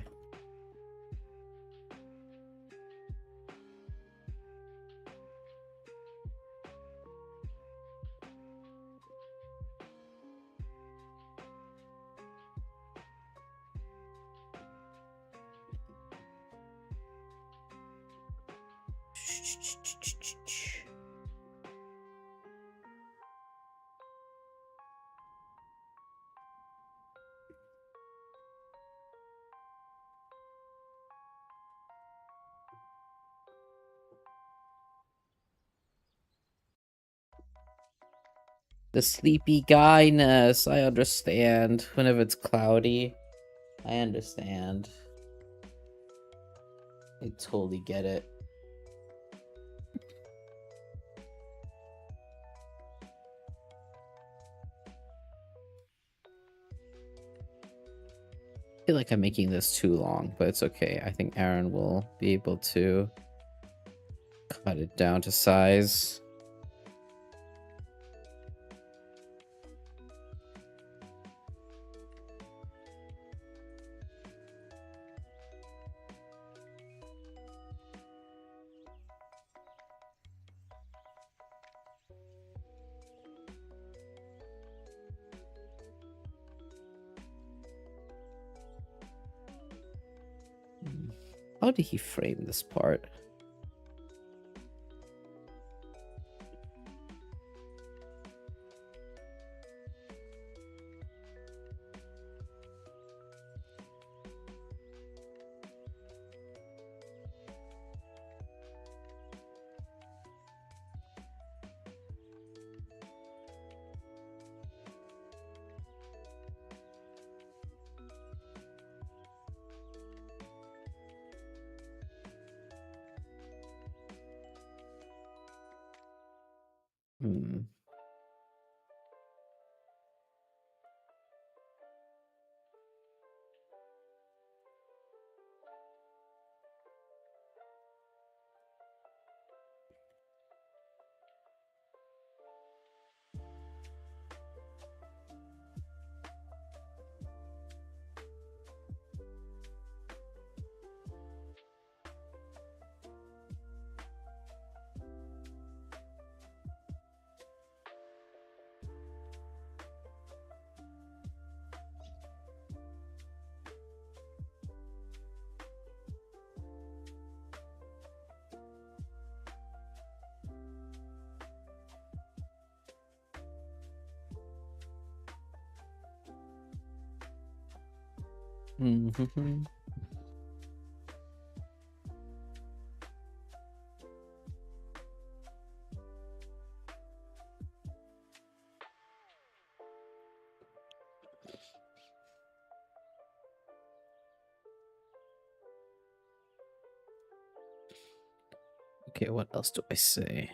The sleepy guyness. I understand. Whenever it's cloudy, I understand. I totally get it. I feel like I'm making this too long, but it's okay. I think Aaron will be able to cut it down to size. How did he frame this part? Hmm. Mm-hmm. Okay, what else do I say?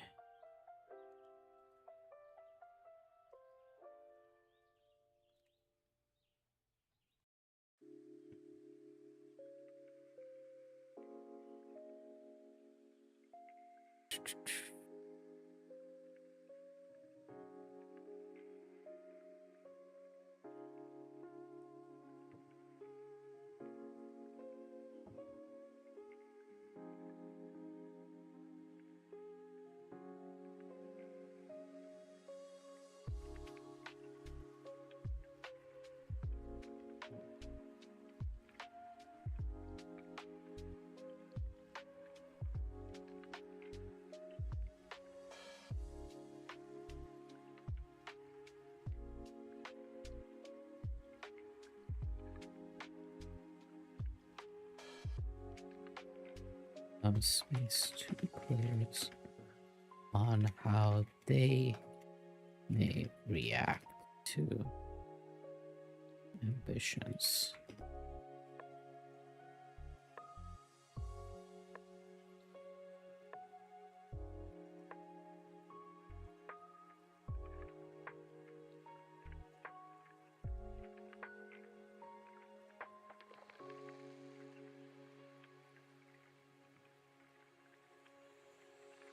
Space to players on how they may react to ambitions.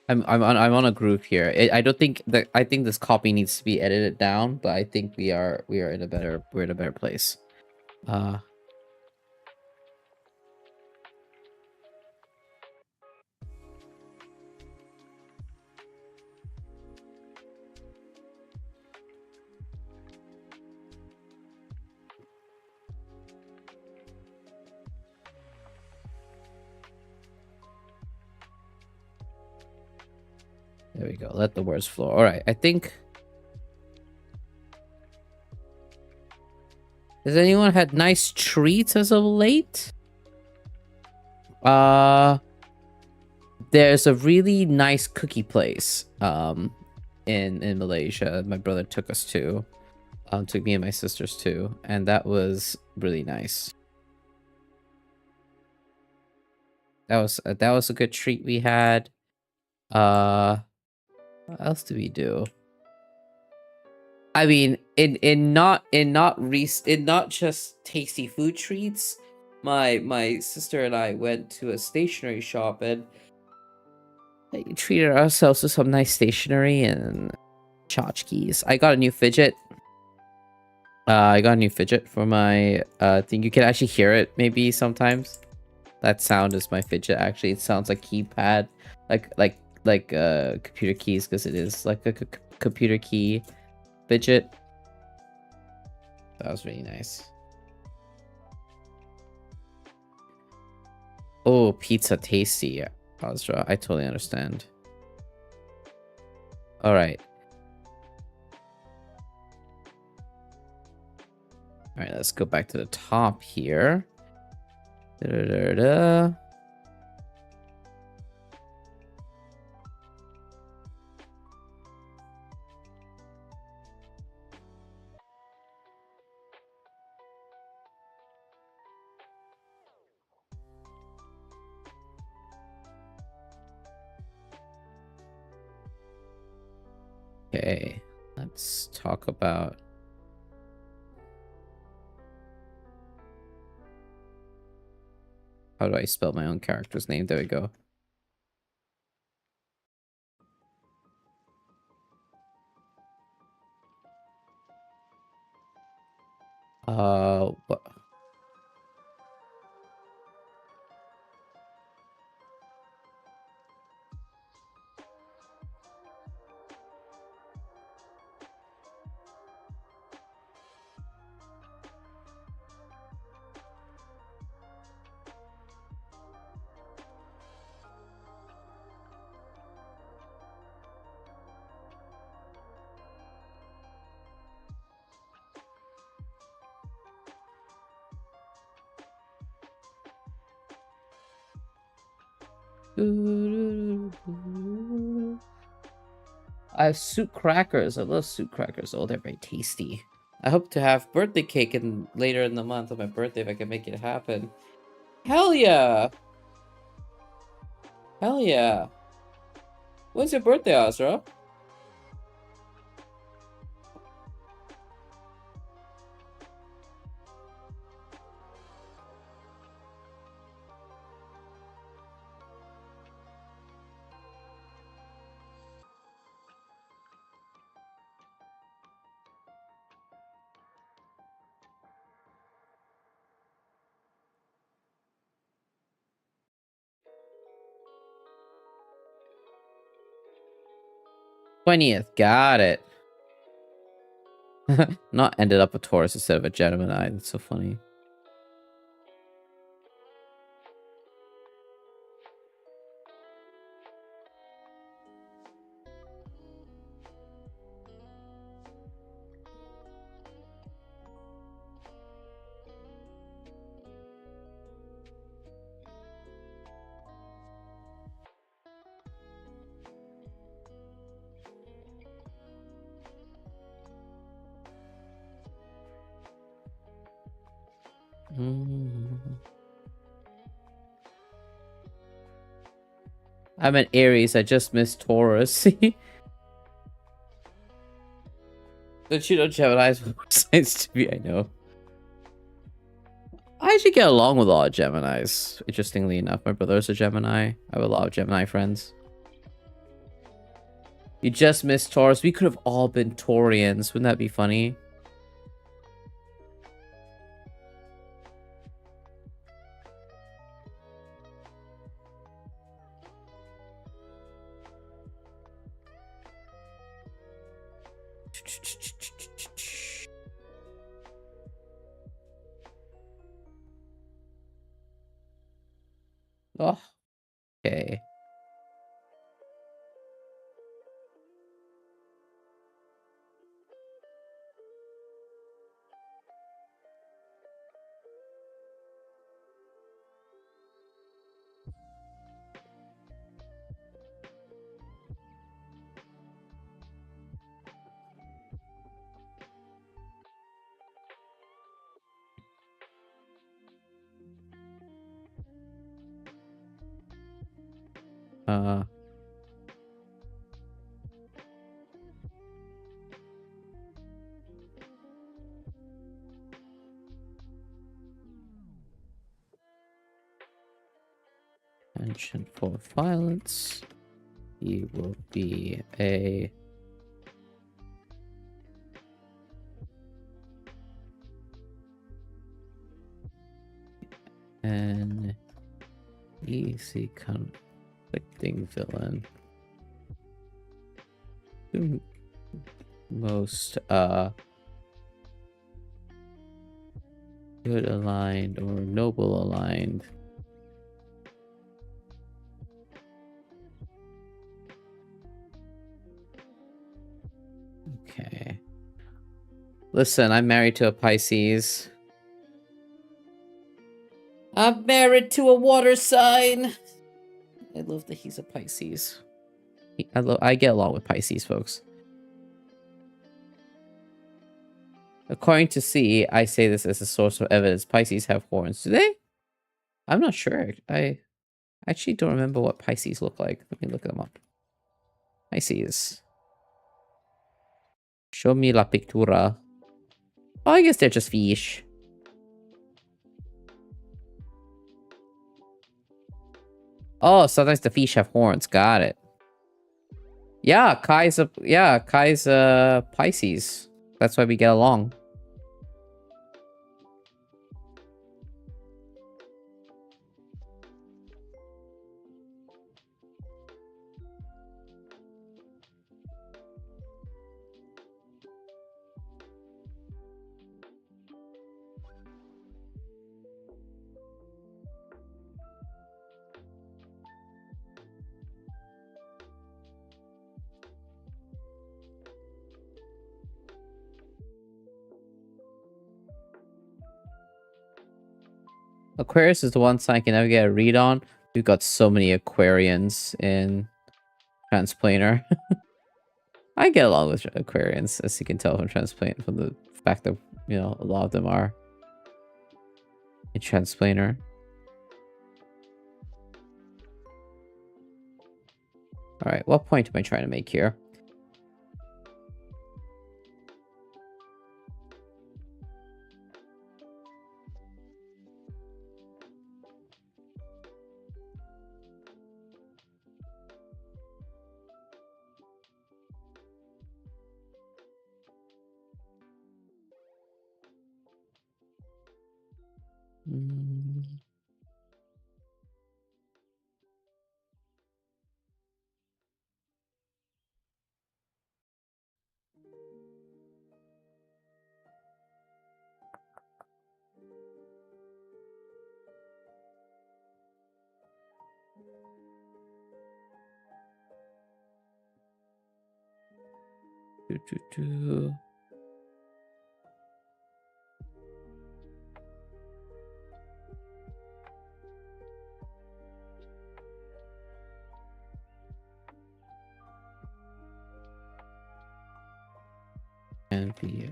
I'm on a groove here. I don't think that I think this copy needs to be edited down, but I think we're in a better place. There we go. Let the words flow. All right. I think. Has anyone had nice treats as of late? There's a really nice cookie place in Malaysia. My brother took us to. Took me and my sisters to, and that was really nice. That was a good treat we had. What else did we do? I mean, in not just tasty food treats. My sister and I went to a stationery shop and treated ourselves to some nice stationery and tchotchkes. I got a new fidget. I got a new fidget for my thing. You can actually hear it maybe sometimes. That sound is my fidget. Actually, it sounds like keypad, like computer keys, because it is like a computer key fidget. That was really nice. Oh, pizza tasty, Azra. I totally understand. All right. All right, let's go back to the top here. Da-da-da-da. Okay, let's talk about... How do I spell my own character's name? There we go. What? I have soup crackers. I love soup crackers. Oh, they're very tasty. I hope to have birthday cake later in the month on my birthday if I can make it happen. Hell yeah! Hell yeah! When's your birthday, Azra? '20th. Got it. Not ended up a Taurus instead of a Gemini. That's so funny. I'm an Aries. I just missed Taurus. Don't you know Gemini's more signs to me? I know. I actually get along with a lot of Geminis. Interestingly enough, my brother's a Gemini. I have a lot of Gemini friends. You just missed Taurus. We could have all been Taurians. Wouldn't that be funny? Oh, okay. Uh, Penchant for violence. He will be a... an easy conflicting villain. Most good aligned or noble aligned. Okay. Listen, I'm married to a Pisces. I'm married to a water sign. I love that he's a Pisces. I get along with Pisces, folks. According to C, I say this as a source of evidence. Pisces have horns. Do they? I'm not sure. I actually don't remember what Pisces look like. Let me look them up. Pisces. Show me la pictura. Oh, I guess they're just fish. Oh, sometimes the fish have horns. Got it. Yeah, Kai's Pisces. That's why we get along. Aquarius is the one sign I can never get a read on. We've got so many Aquarians in Transplaner. I get along with Aquarians, as you can tell from Transplaner, from the fact that, you know, a lot of them are in Transplaner. Alright, what point am I trying to make here? And be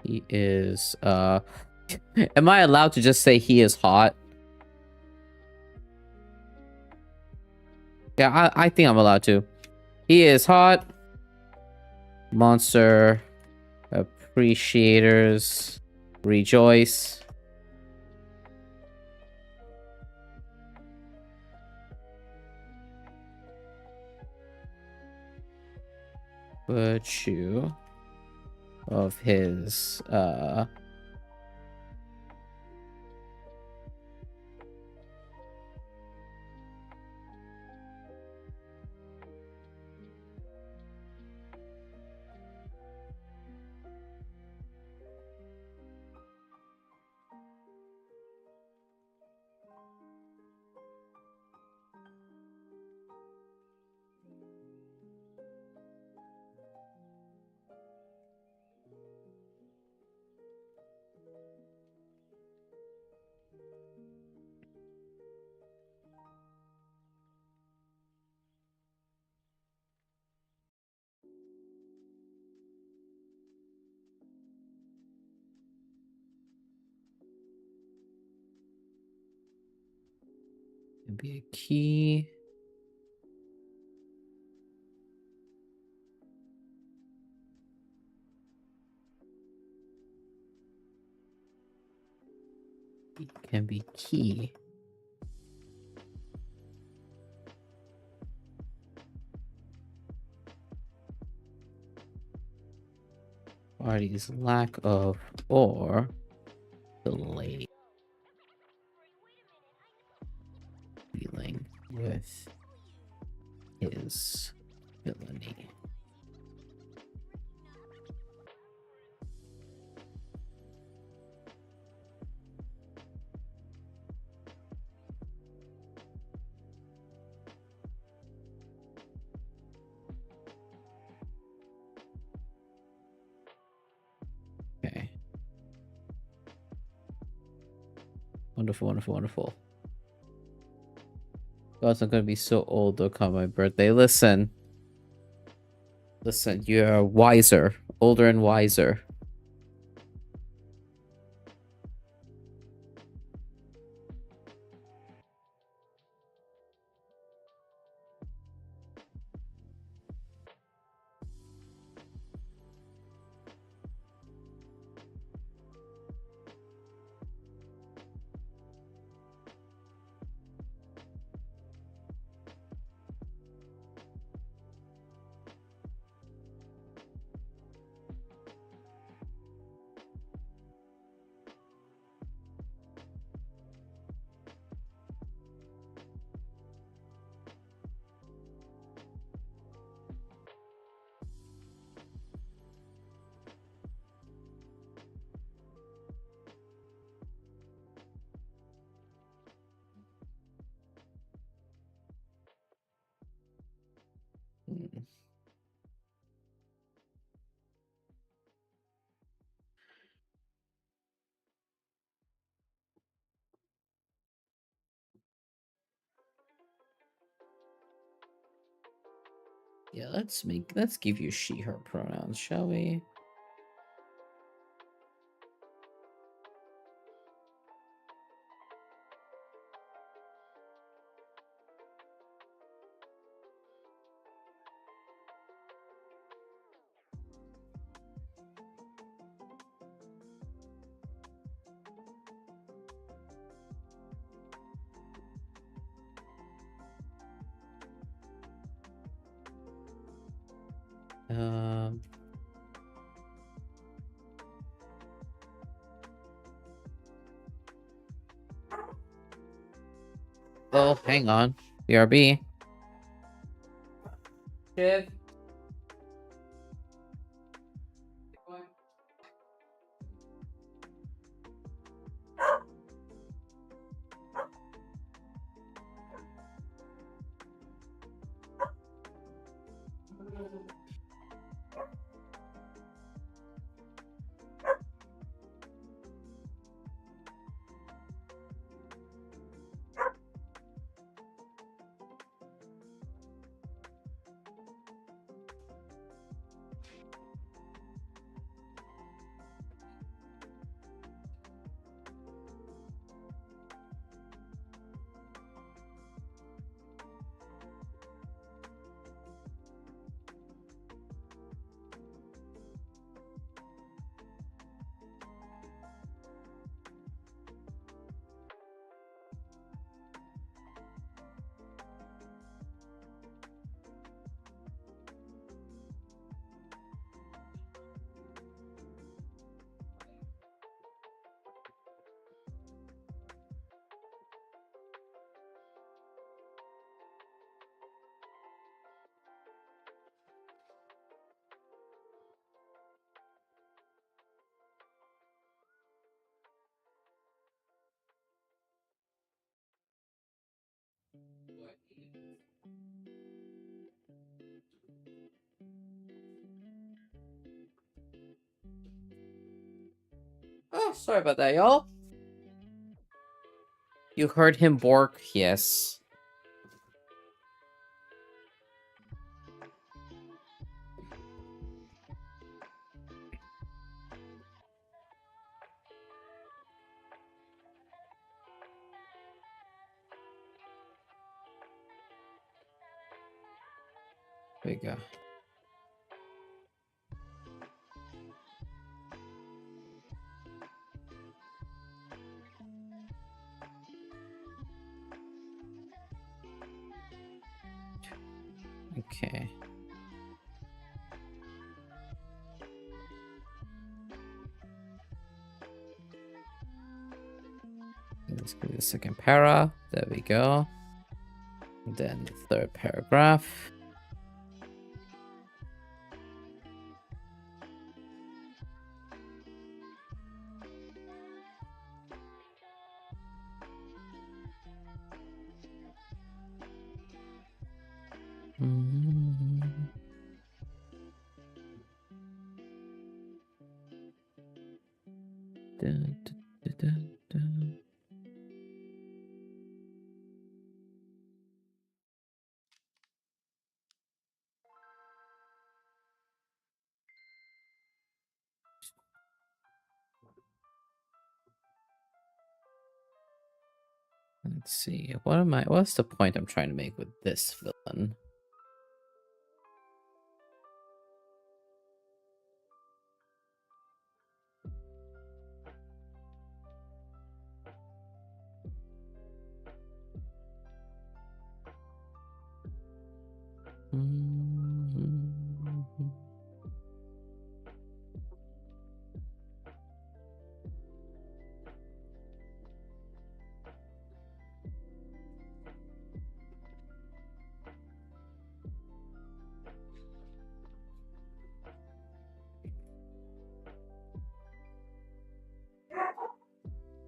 he is am I allowed to just say he is hot? Yeah, I think I'm allowed to. He is hot. Monster appreciators rejoice. Virtue of his can be a key. It can be key. Party's lack of or delay dealing with his villainy. Okay. Wonderful, wonderful, wonderful. Gosh, I'm gonna be so old though come my birthday. Listen. Listen, you're wiser. Older and wiser. Hmm. Yeah, let's give you she, her pronouns, shall we? Um Oh, hang on. BRB. Shiv. Oh, sorry about that, y'all. You heard him bark? Yes. There we go. Okay. Let's give it a second para. There we go. And then the third paragraph. Dun, dun, dun, dun. Let's see. What's the point I'm trying to make with this villain?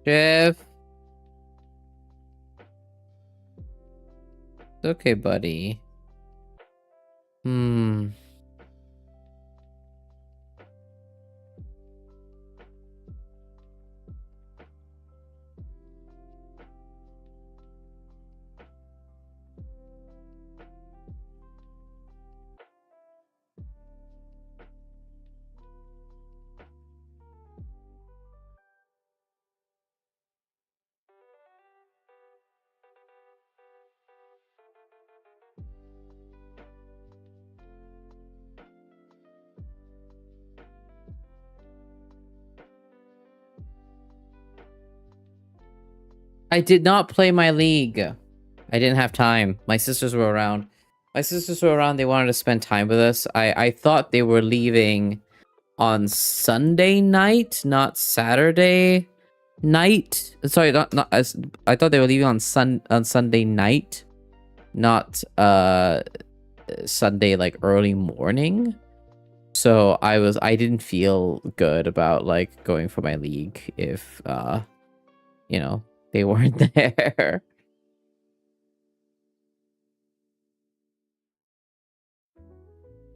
Jeff. It's okay, buddy. I did not play my league. I didn't have time. My sisters were around. They wanted to spend time with us. I thought they were leaving on Sunday night, not Saturday night. Sorry, not I thought they were leaving on Sunday night, not Sunday like early morning. So I didn't feel good about like going for my league if you know, they weren't there.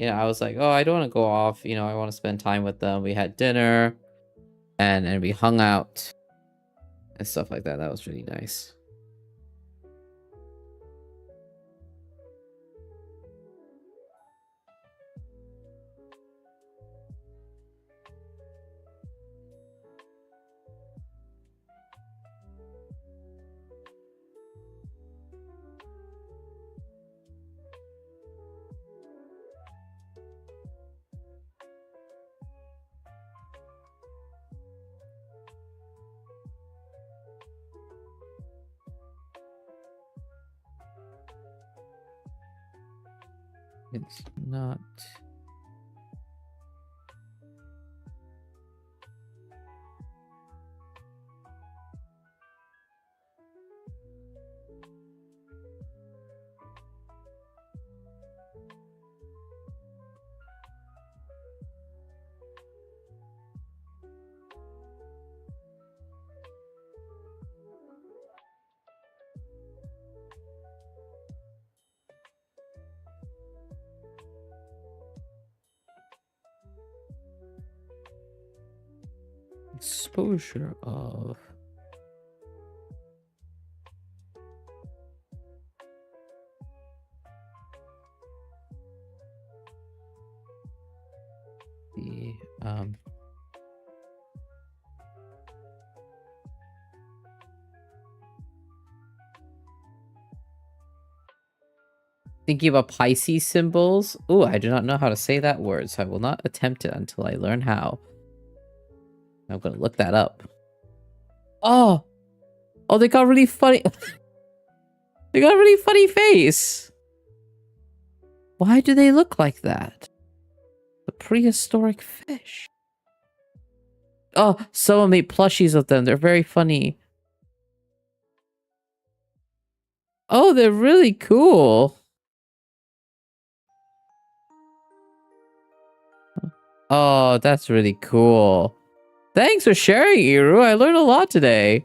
I was like, oh, I don't want to go off. I want to spend time with them. We had dinner and we hung out and stuff like that. That was really nice. It's not... Exposure of the thinking about Pisces symbols. Oh, I do not know how to say that word, so I will not attempt it until I learn how. I'm gonna look that up. Oh, oh, they got really funny. They got a really funny face. Why do they look like that? The prehistoric fish. Oh, someone made plushies of them. They're very funny. Oh, they're really cool. Oh, that's really cool. Thanks for sharing, Iru. I learned a lot today.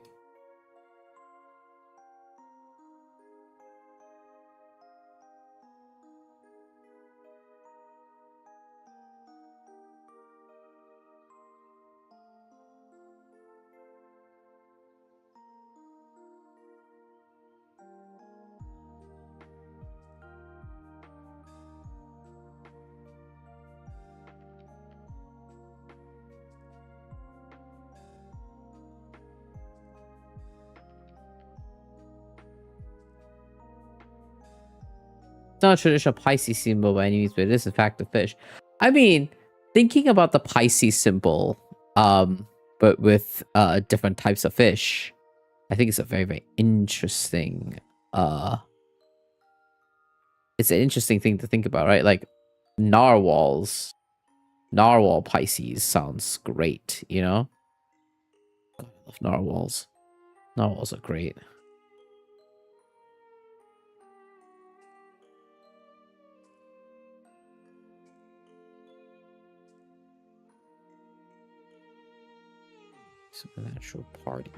It's not a traditional Pisces symbol by any means, but it is in fact a fish. I mean, thinking about the Pisces symbol, but with different types of fish, I think it's a very, very interesting it's an interesting thing to think about, right? Like narwhals. Narwhal Pisces sounds great, you know? God, I love narwhals. Narwhals are great. Supernatural party.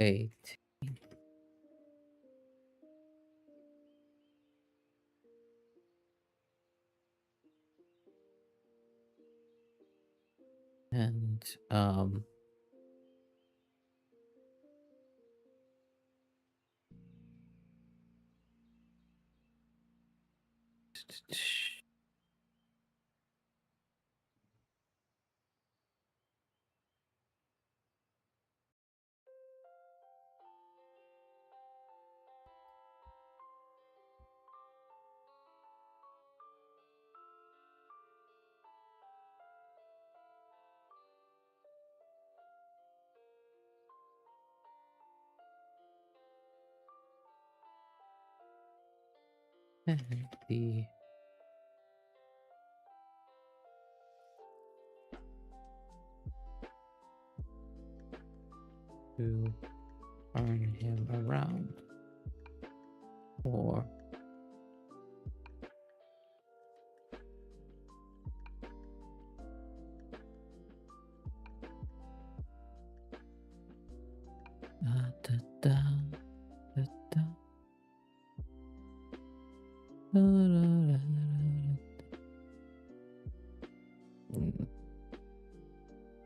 Eight. And the to turn him around or da, da, da, da, da, da, da.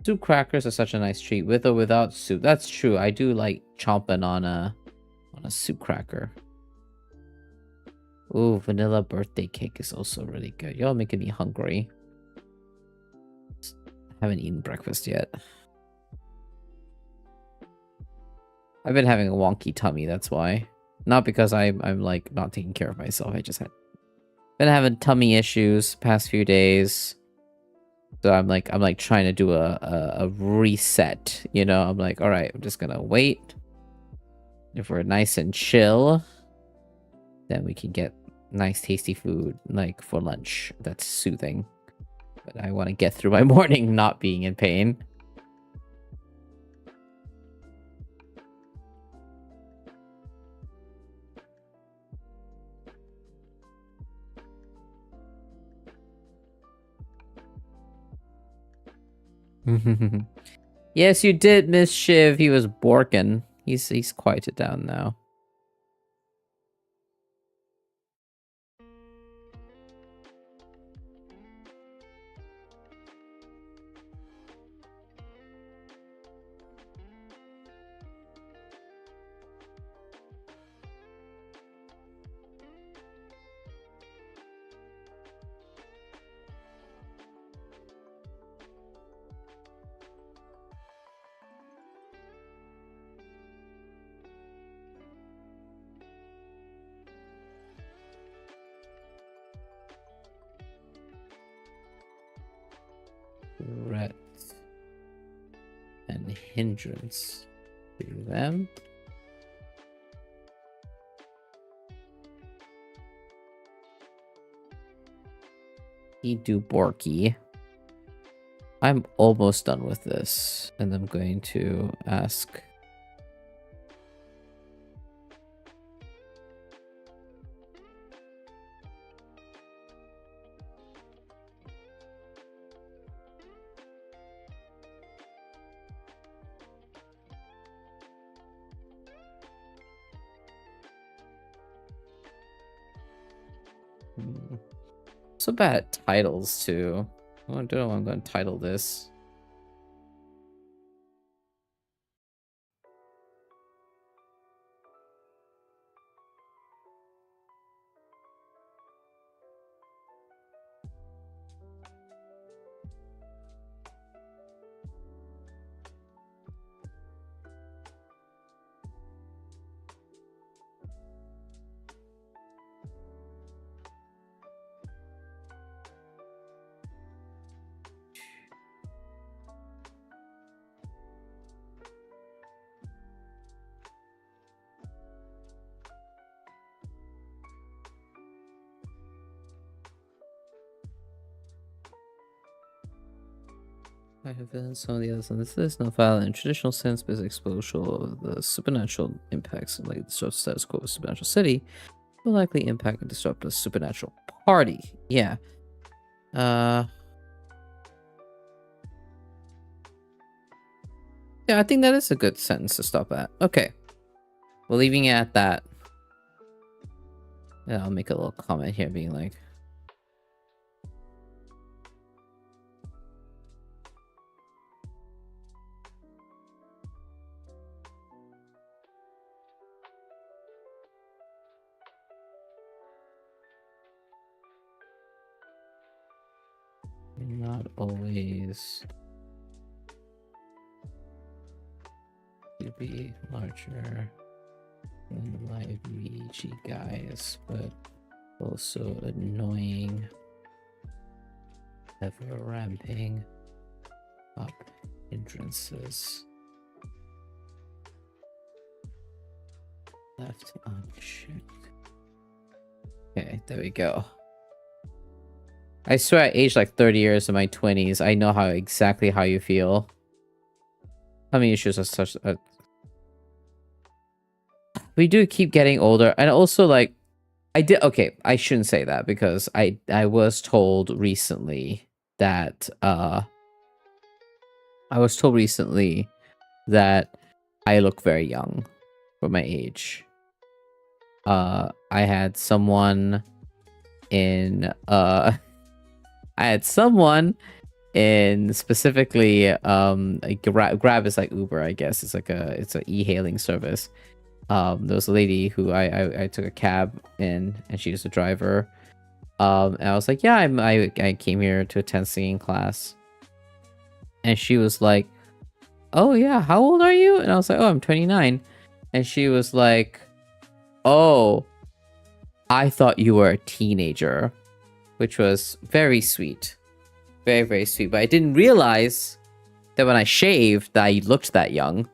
Soup crackers are such a nice treat, with or without soup. That's true. I do like chomping on a soup cracker. Ooh, vanilla birthday cake is also really good. Y'all making me hungry. Haven't eaten breakfast yet. I've been having a wonky tummy, that's why. Not because I'm like not taking care of myself. I just been having tummy issues past few days. So I'm like trying to do a reset, you know? I'm like, all right, I'm just gonna wait. If we're nice and chill, then we can get nice tasty food like for lunch. That's soothing. But I want to get through my morning not being in pain. Yes, you did, Miss Shiv. He was Borkin. He's quieted down now. Threat and hindrance to them. Do Borky. I'm almost done with this, and I'm going to ask. So bad at titles too. I don't know what I'm going to title this. I have been some of the others on this list. No file in traditional sense, but exposure of the supernatural impacts like the status quo of supernatural city will likely impact and disrupt the supernatural party. Yeah. Yeah, I think that is a good sentence to stop at. Okay. We're leaving it at that. Yeah, I'll make a little comment here being like, not always to be larger than my VG guys, but also annoying, ever ramping up hindrances. Left unchecked. Okay, there we go. I swear I aged like 30 years in my 20s. I know exactly how you feel. How many issues are such we do keep getting older, and also like I shouldn't say that because I was told recently that I look very young for my age. I had someone in specifically Grab is like Uber, I guess. It's an e-hailing service. There was a lady who I took a cab in, and she was a driver. And I was like, yeah, I came here to attend singing class. And she was like, oh yeah, how old are you? And I was like, oh, I'm 29. And she was like, oh, I thought you were a teenager, which was very sweet. Very, very sweet. But I didn't realize that when I shaved that I looked that young.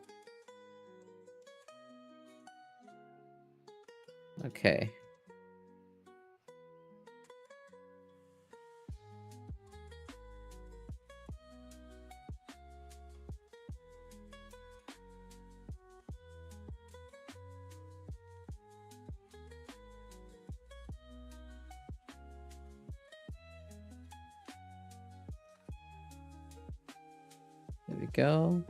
Okay. go.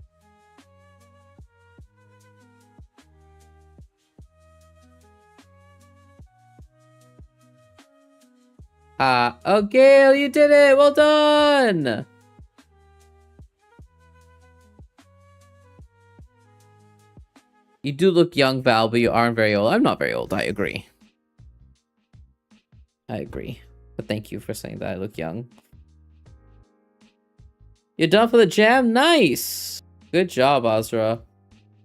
Oh, Gail, you did it! Well done! You do look young, Val, but you aren't very old. I'm not very old, I agree. I agree. But thank you for saying that I look young. You're done for the jam? Nice! Good job, Azra.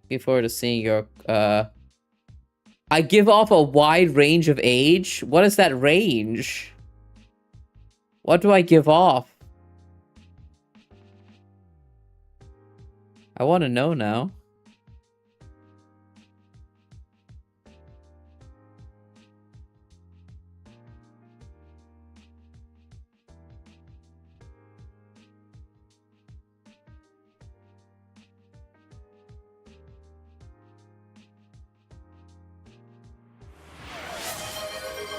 Looking forward to seeing your, I give off a wide range of age? What is that range? What do I give off? I want to know now.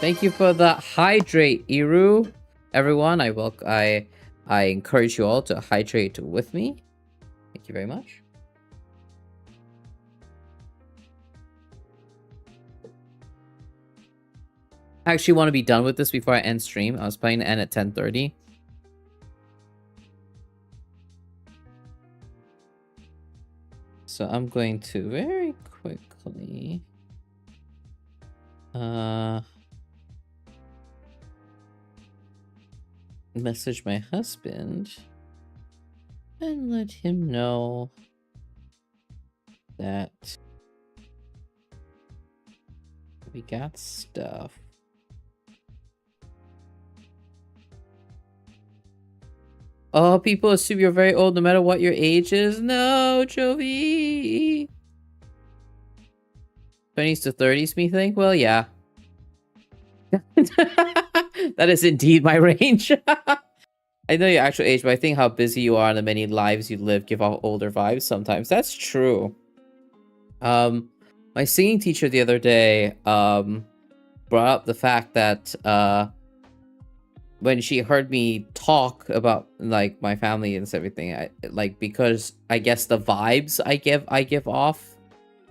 Thank you for the hydrate, Iru. Everyone, I encourage you all to hydrate with me. Thank you very much. I actually want to be done with this before I end stream. I was planning to end at 10:30. So I'm going to very quickly message my husband and let him know that we got stuff. Oh, people assume you're very old no matter what your age is. No, Jovi. 20s to 30s, me think? Well, yeah. That is indeed my range. I know your actual age, but I think how busy you are and the many lives you live give off older vibes sometimes. That's true. My singing teacher the other day brought up the fact that when she heard me talk about like my family and everything, because I guess the vibes I give off,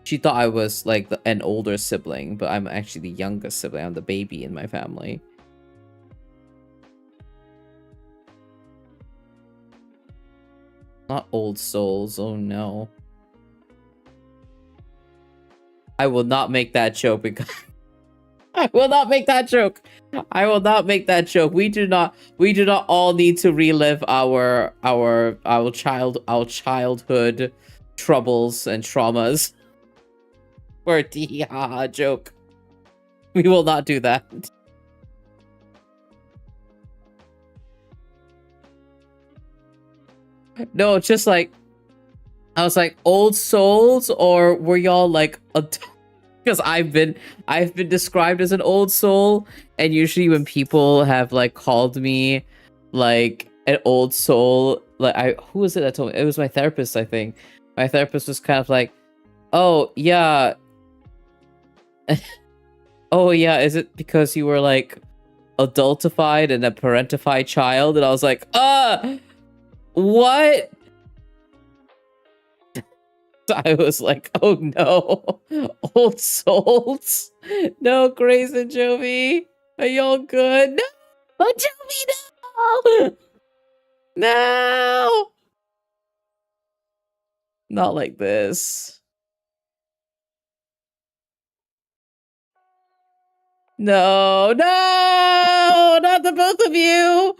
she thought I was like an older sibling, but I'm actually the youngest sibling. I'm the baby in my family. Not old souls. Oh no. I will not make that joke because I will not make that joke. I will not make that joke. We do not all need to relive our childhood troubles and traumas for a tee ha ha joke. We will not do that. No, just like I was like, old souls, or were y'all like because I've been described as an old soul, and usually when people have like called me like an old soul, like who was it that told me? It was my therapist, I think. My therapist was kind of like, oh yeah. Oh yeah, is it because you were like adultified and a parentified child? And I was like, what? I was like, oh no, old souls. No, Grace and Jovi. Are y'all good? No, oh, Jovi, no! No! Not like this. No, no! Not the both of you!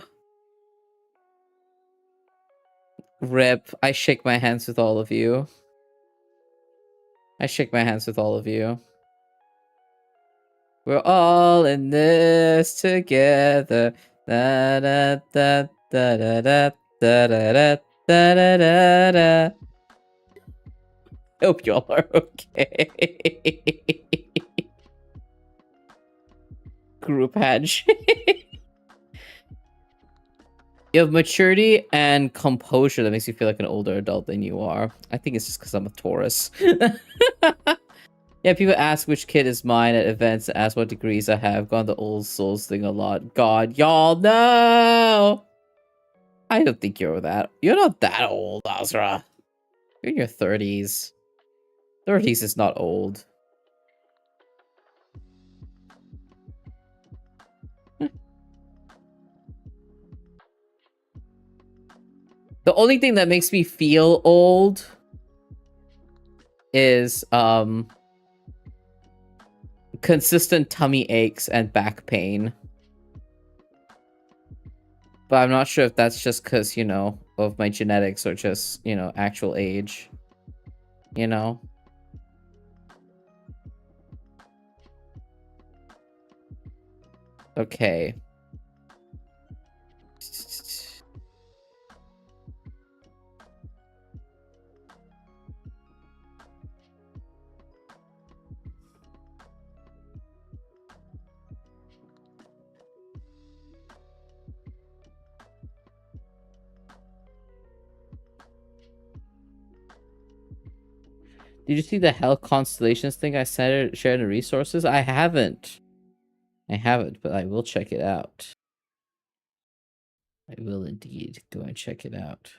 Rip, I shake my hands with all of you. I shake my hands with all of you. We're all in this together. Da da da da da da da da da da da da. Hope y'all are okay. Group handshake. You have maturity and composure that makes you feel like an older adult than you are. I think it's just because I'm a Taurus. Yeah, people ask which kid is mine at events, ask what degrees I have. Gone the old souls thing a lot. God, y'all, no! I don't think you're that. You're not that old, Azra. You're in your 30s. 30s is not old. The only thing that makes me feel old is consistent tummy aches and back pain. But I'm not sure if that's just because, you know, of my genetics or just, you know, actual age. You know? Okay. Did you see the Hell Constellations thing I shared in the resources? I haven't. I haven't, but I will check it out. I will indeed go and check it out.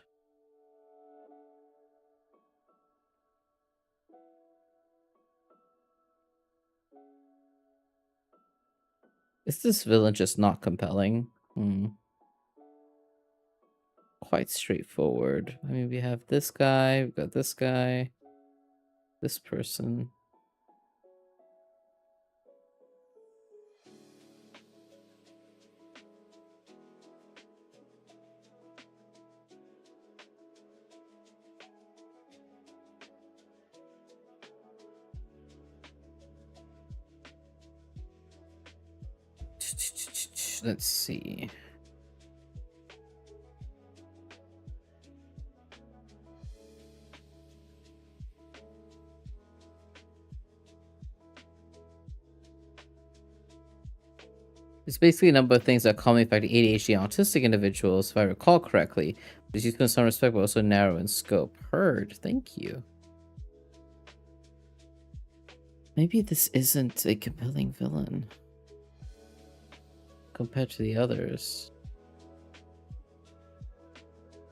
Is this villain just not compelling? Quite straightforward. I mean, we have this guy, we've got this guy, this person. Let's see. It's basically a number of things that commonly affect ADHD and autistic individuals, if I recall correctly. It's used in some respect, but also narrow in scope. Heard. Thank you. Maybe this isn't a compelling villain compared to the others.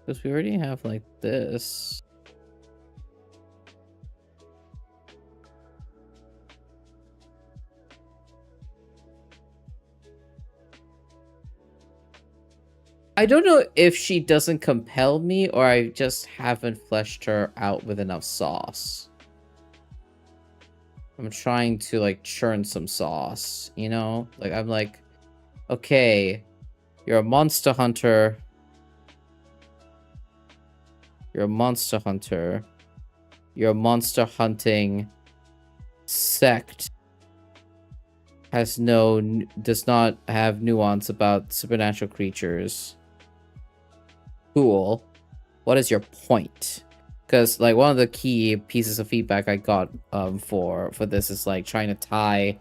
Because we already have, like, this. I don't know if she doesn't compel me or I just haven't fleshed her out with enough sauce. I'm trying to, like, churn some sauce, you know? Like, I'm like, okay, you're a monster hunter. You're a monster hunter. Your monster hunting sect does not have nuance about supernatural creatures. Cool. What is your point? Because, like, one of the key pieces of feedback I got for this is, like, trying to tie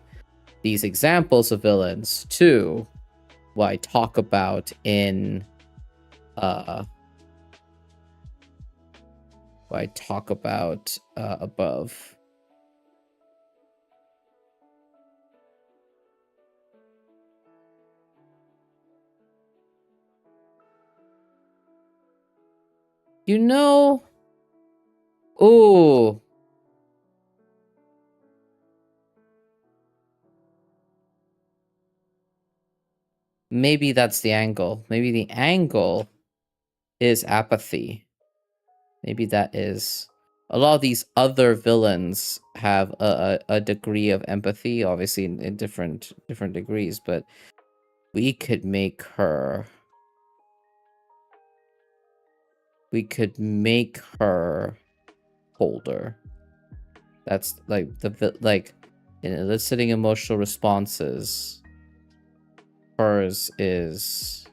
these examples of villains to what I talk about in above. You know, ooh. Maybe that's the angle. Maybe the angle is apathy. Maybe that is... A lot of these other villains have a degree of empathy, obviously in different degrees, but we could make her... We could make her colder. That's like in eliciting emotional responses. Hers is...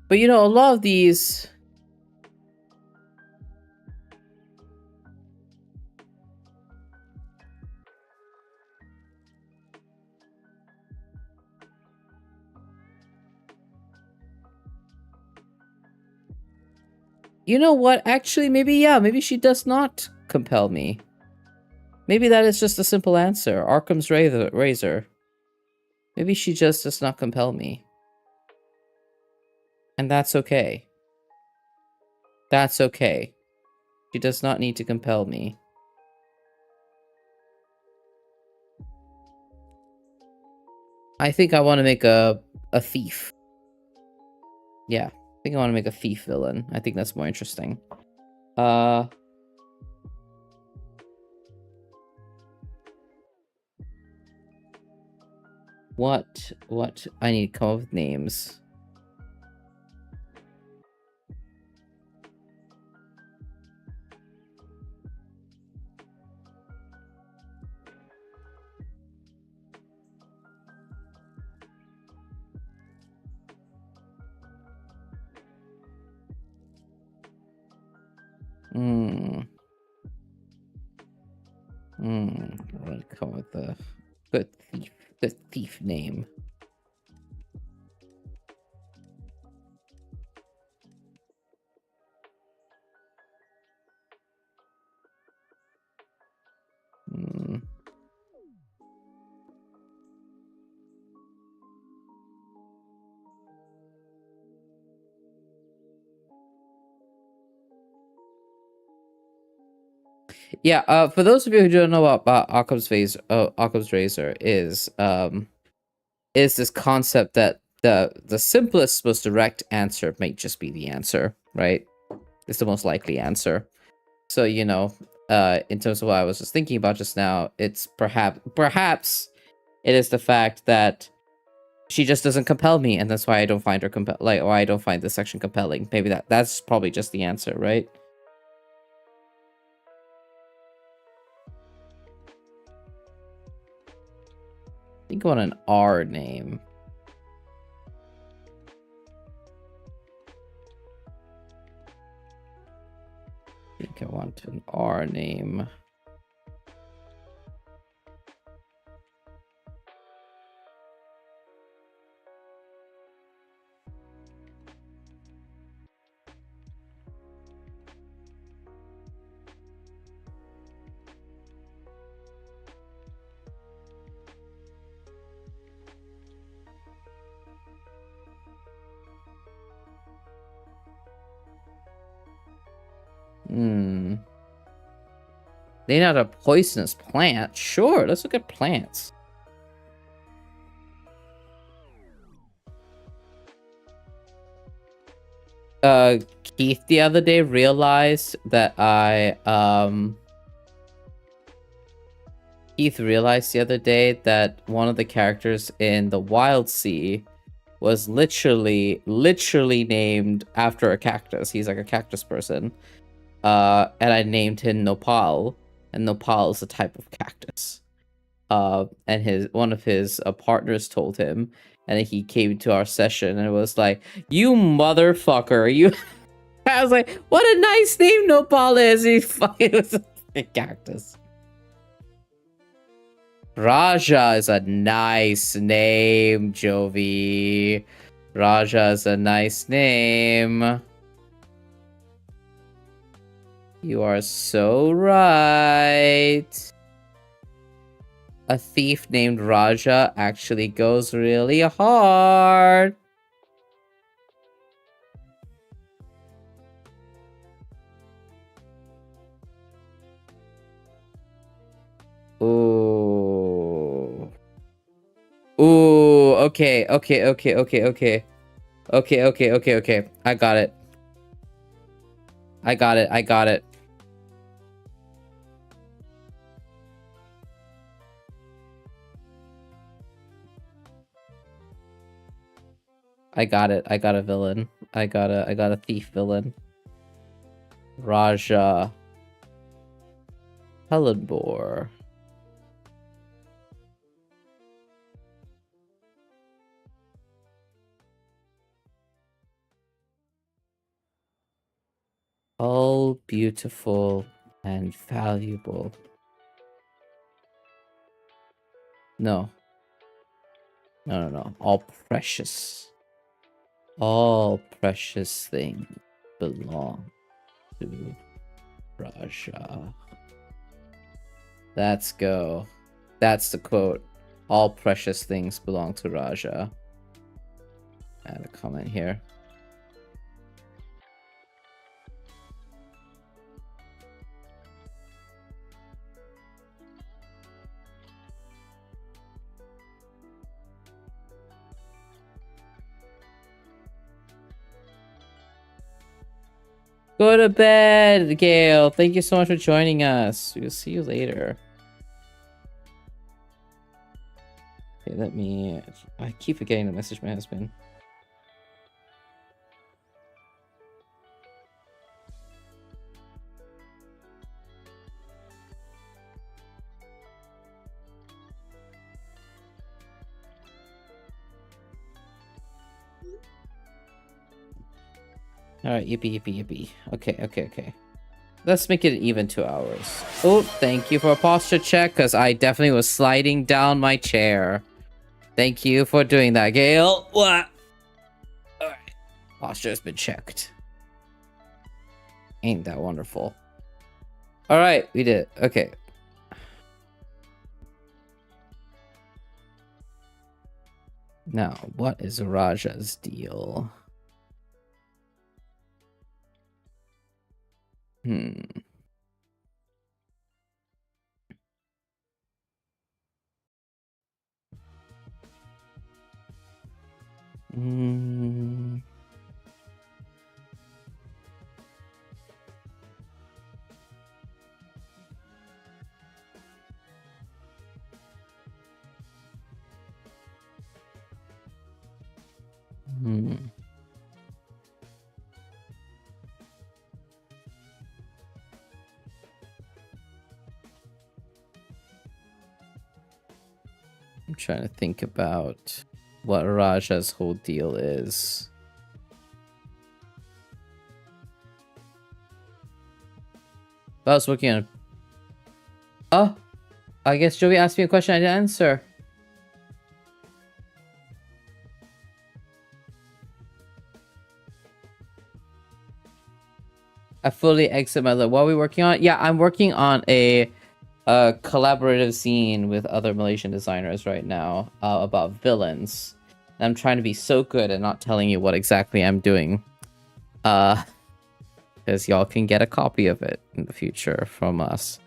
But, you know, a lot of these... You know what? Actually, maybe, yeah. Maybe she does not compel me. Maybe that is just a simple answer. Arkham's razor. Maybe she just does not compel me. And that's okay. That's okay. She does not need to compel me. I think I want to make a thief. Yeah, I think I want to make a thief villain. I think that's more interesting. What? I need to come up with names. I want to come up with a good thief name. Yeah, for those of you who don't know about Occam's razor is this concept that the simplest, most direct answer may just be the answer, right? It's the most likely answer. So, you know, in terms of what I was just thinking about just now, it's perhaps it is the fact that she just doesn't compel me, and that's why I don't find her why I don't find this section compelling. Maybe that's probably just the answer, right? I think I want an R name. I think I want an R name. They not a poisonous plant. Sure, let's look at plants. Keith the other day realized that Keith realized the other day that one of the characters in the Wild Sea was literally named after a cactus. He's like a cactus person. And I named him Nopal, and Nopal is a type of cactus. And one of his partners told him, and he came to our session and it was like, "You motherfucker, you." I was like, "What a nice name Nopal is." He fucking was a cactus. Raja is a nice name, Jovi. Raja is a nice name. You are so right. A thief named Raja actually goes really hard. Ooh. Ooh, okay. Okay. I got it. I got it. I got it I got a villain. I got a thief villain. Raja. Helenbor. All beautiful and valuable. No. All precious. All precious things belong to Raja. Let's go. That's the quote. All precious things belong to Raja. Add a comment here. Go to bed, Gail. Thank you so much for joining us. We'll see you later. Okay, let me... I keep forgetting to message my husband. Alright, yippee. Okay. Let's make it even 2 hours. Oh, thank you for a posture check, because I definitely was sliding down my chair. Thank you for doing that, Gail. What? Alright. Posture has been checked. Ain't that wonderful. Alright, we did it. Okay. Now, what is Raja's deal? Hmm. I'm trying to think about what Raja's whole deal is. I was working on... Oh! I guess Joey asked me a question I didn't answer. I fully exit my life. What are we working on? Yeah, I'm working on a collaborative zine with other Malaysian designers right now about villains. And I'm trying to be so good at not telling you what exactly I'm doing. Because y'all can get a copy of it in the future from us.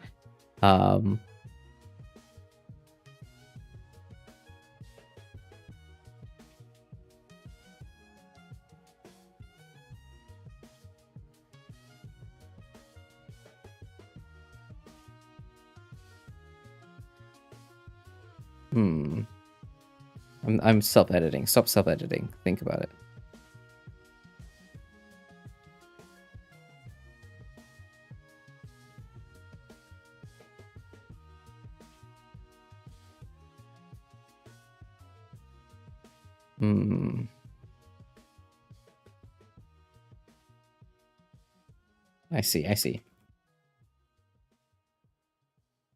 I'm self-editing. Stop self-editing. Think about it. I see.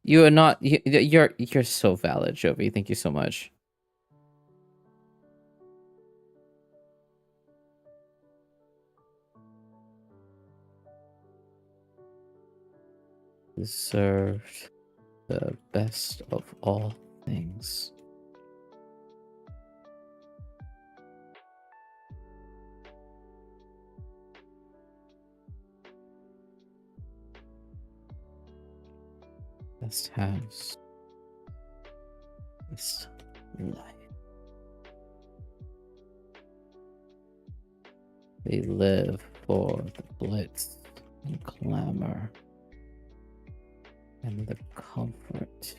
You are not... You're so valid, Jovi. Thank you so much. Deserved the best of all things. Best house. Best life. They live for the blitz and clamor and the comfort.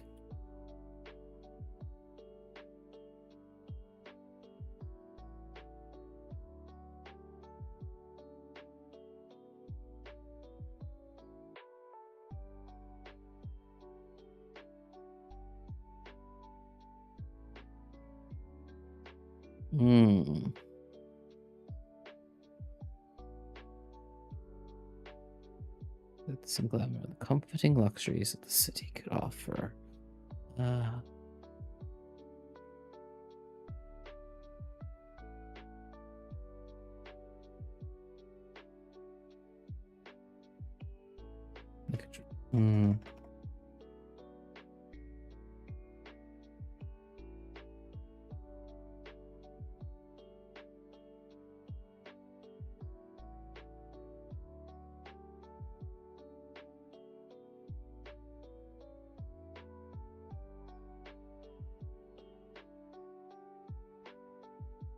Some glamour, the comforting luxuries that the city could offer.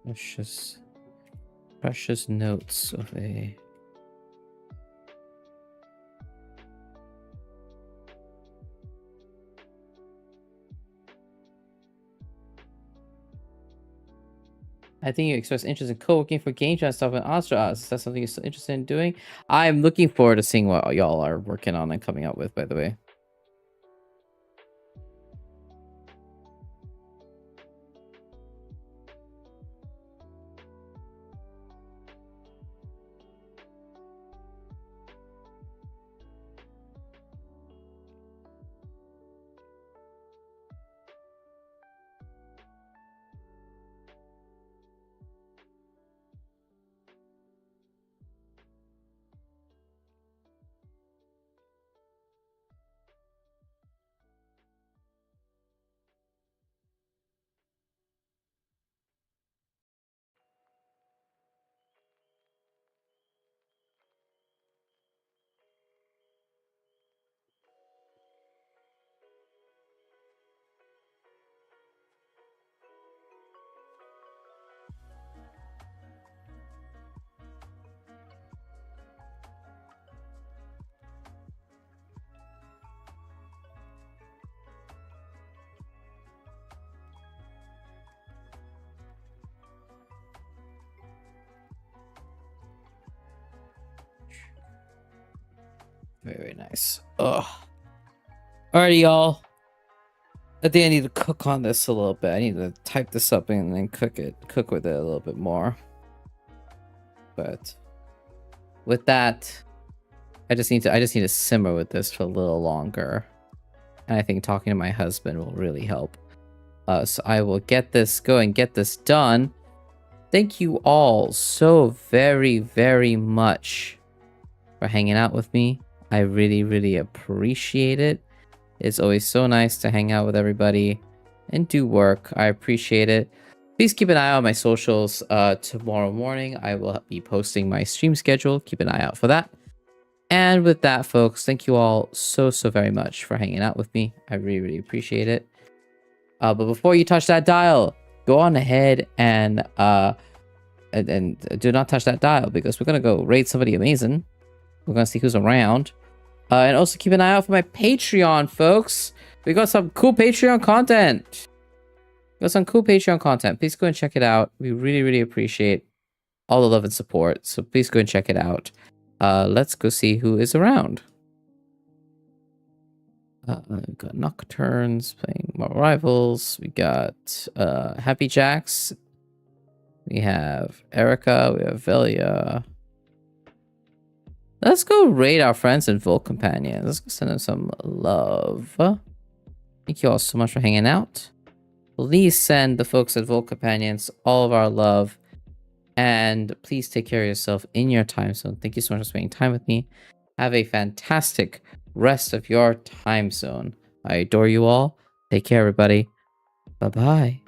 Precious notes of a... I think you expressed interest in co-working for game jam stuff in Astra. Is that something you're still interested in doing? I'm looking forward to seeing what y'all are working on and coming up with, by the way. Very, very nice. Ugh. Alrighty, y'all. I think I need to cook on this a little bit. I need to type this up and then cook with it a little bit more. But with that, I just need to simmer with this for a little longer. And I think talking to my husband will really help. So I will get this going, get this done. Thank you all so very, very much for hanging out with me. I really, really appreciate it. It's always so nice to hang out with everybody and do work. I appreciate it. Please keep an eye on my socials. Tomorrow morning, I will be posting my stream schedule. Keep an eye out for that. And with that, folks, thank you all so, so very much for hanging out with me. I really, really appreciate it. But before you touch that dial, go on ahead and do not touch that dial, because we're going to go raid somebody amazing. We're going to see who's around. And also keep an eye out for my Patreon, folks. We got some cool Patreon content. Please go and check it out. We really, really appreciate all the love and support. So please go and check it out. Let's go see who is around. We've got Nocturnes playing more Rivals. We got Happy Jacks. We have Erica. We have Velia. Let's go raid our friends and Volt Companions. Let's go send them some love. Thank you all so much for hanging out. Please send the folks at Volt Companions all of our love. And please take care of yourself in your time zone. Thank you so much for spending time with me. Have a fantastic rest of your time zone. I adore you all. Take care, everybody. Bye-bye.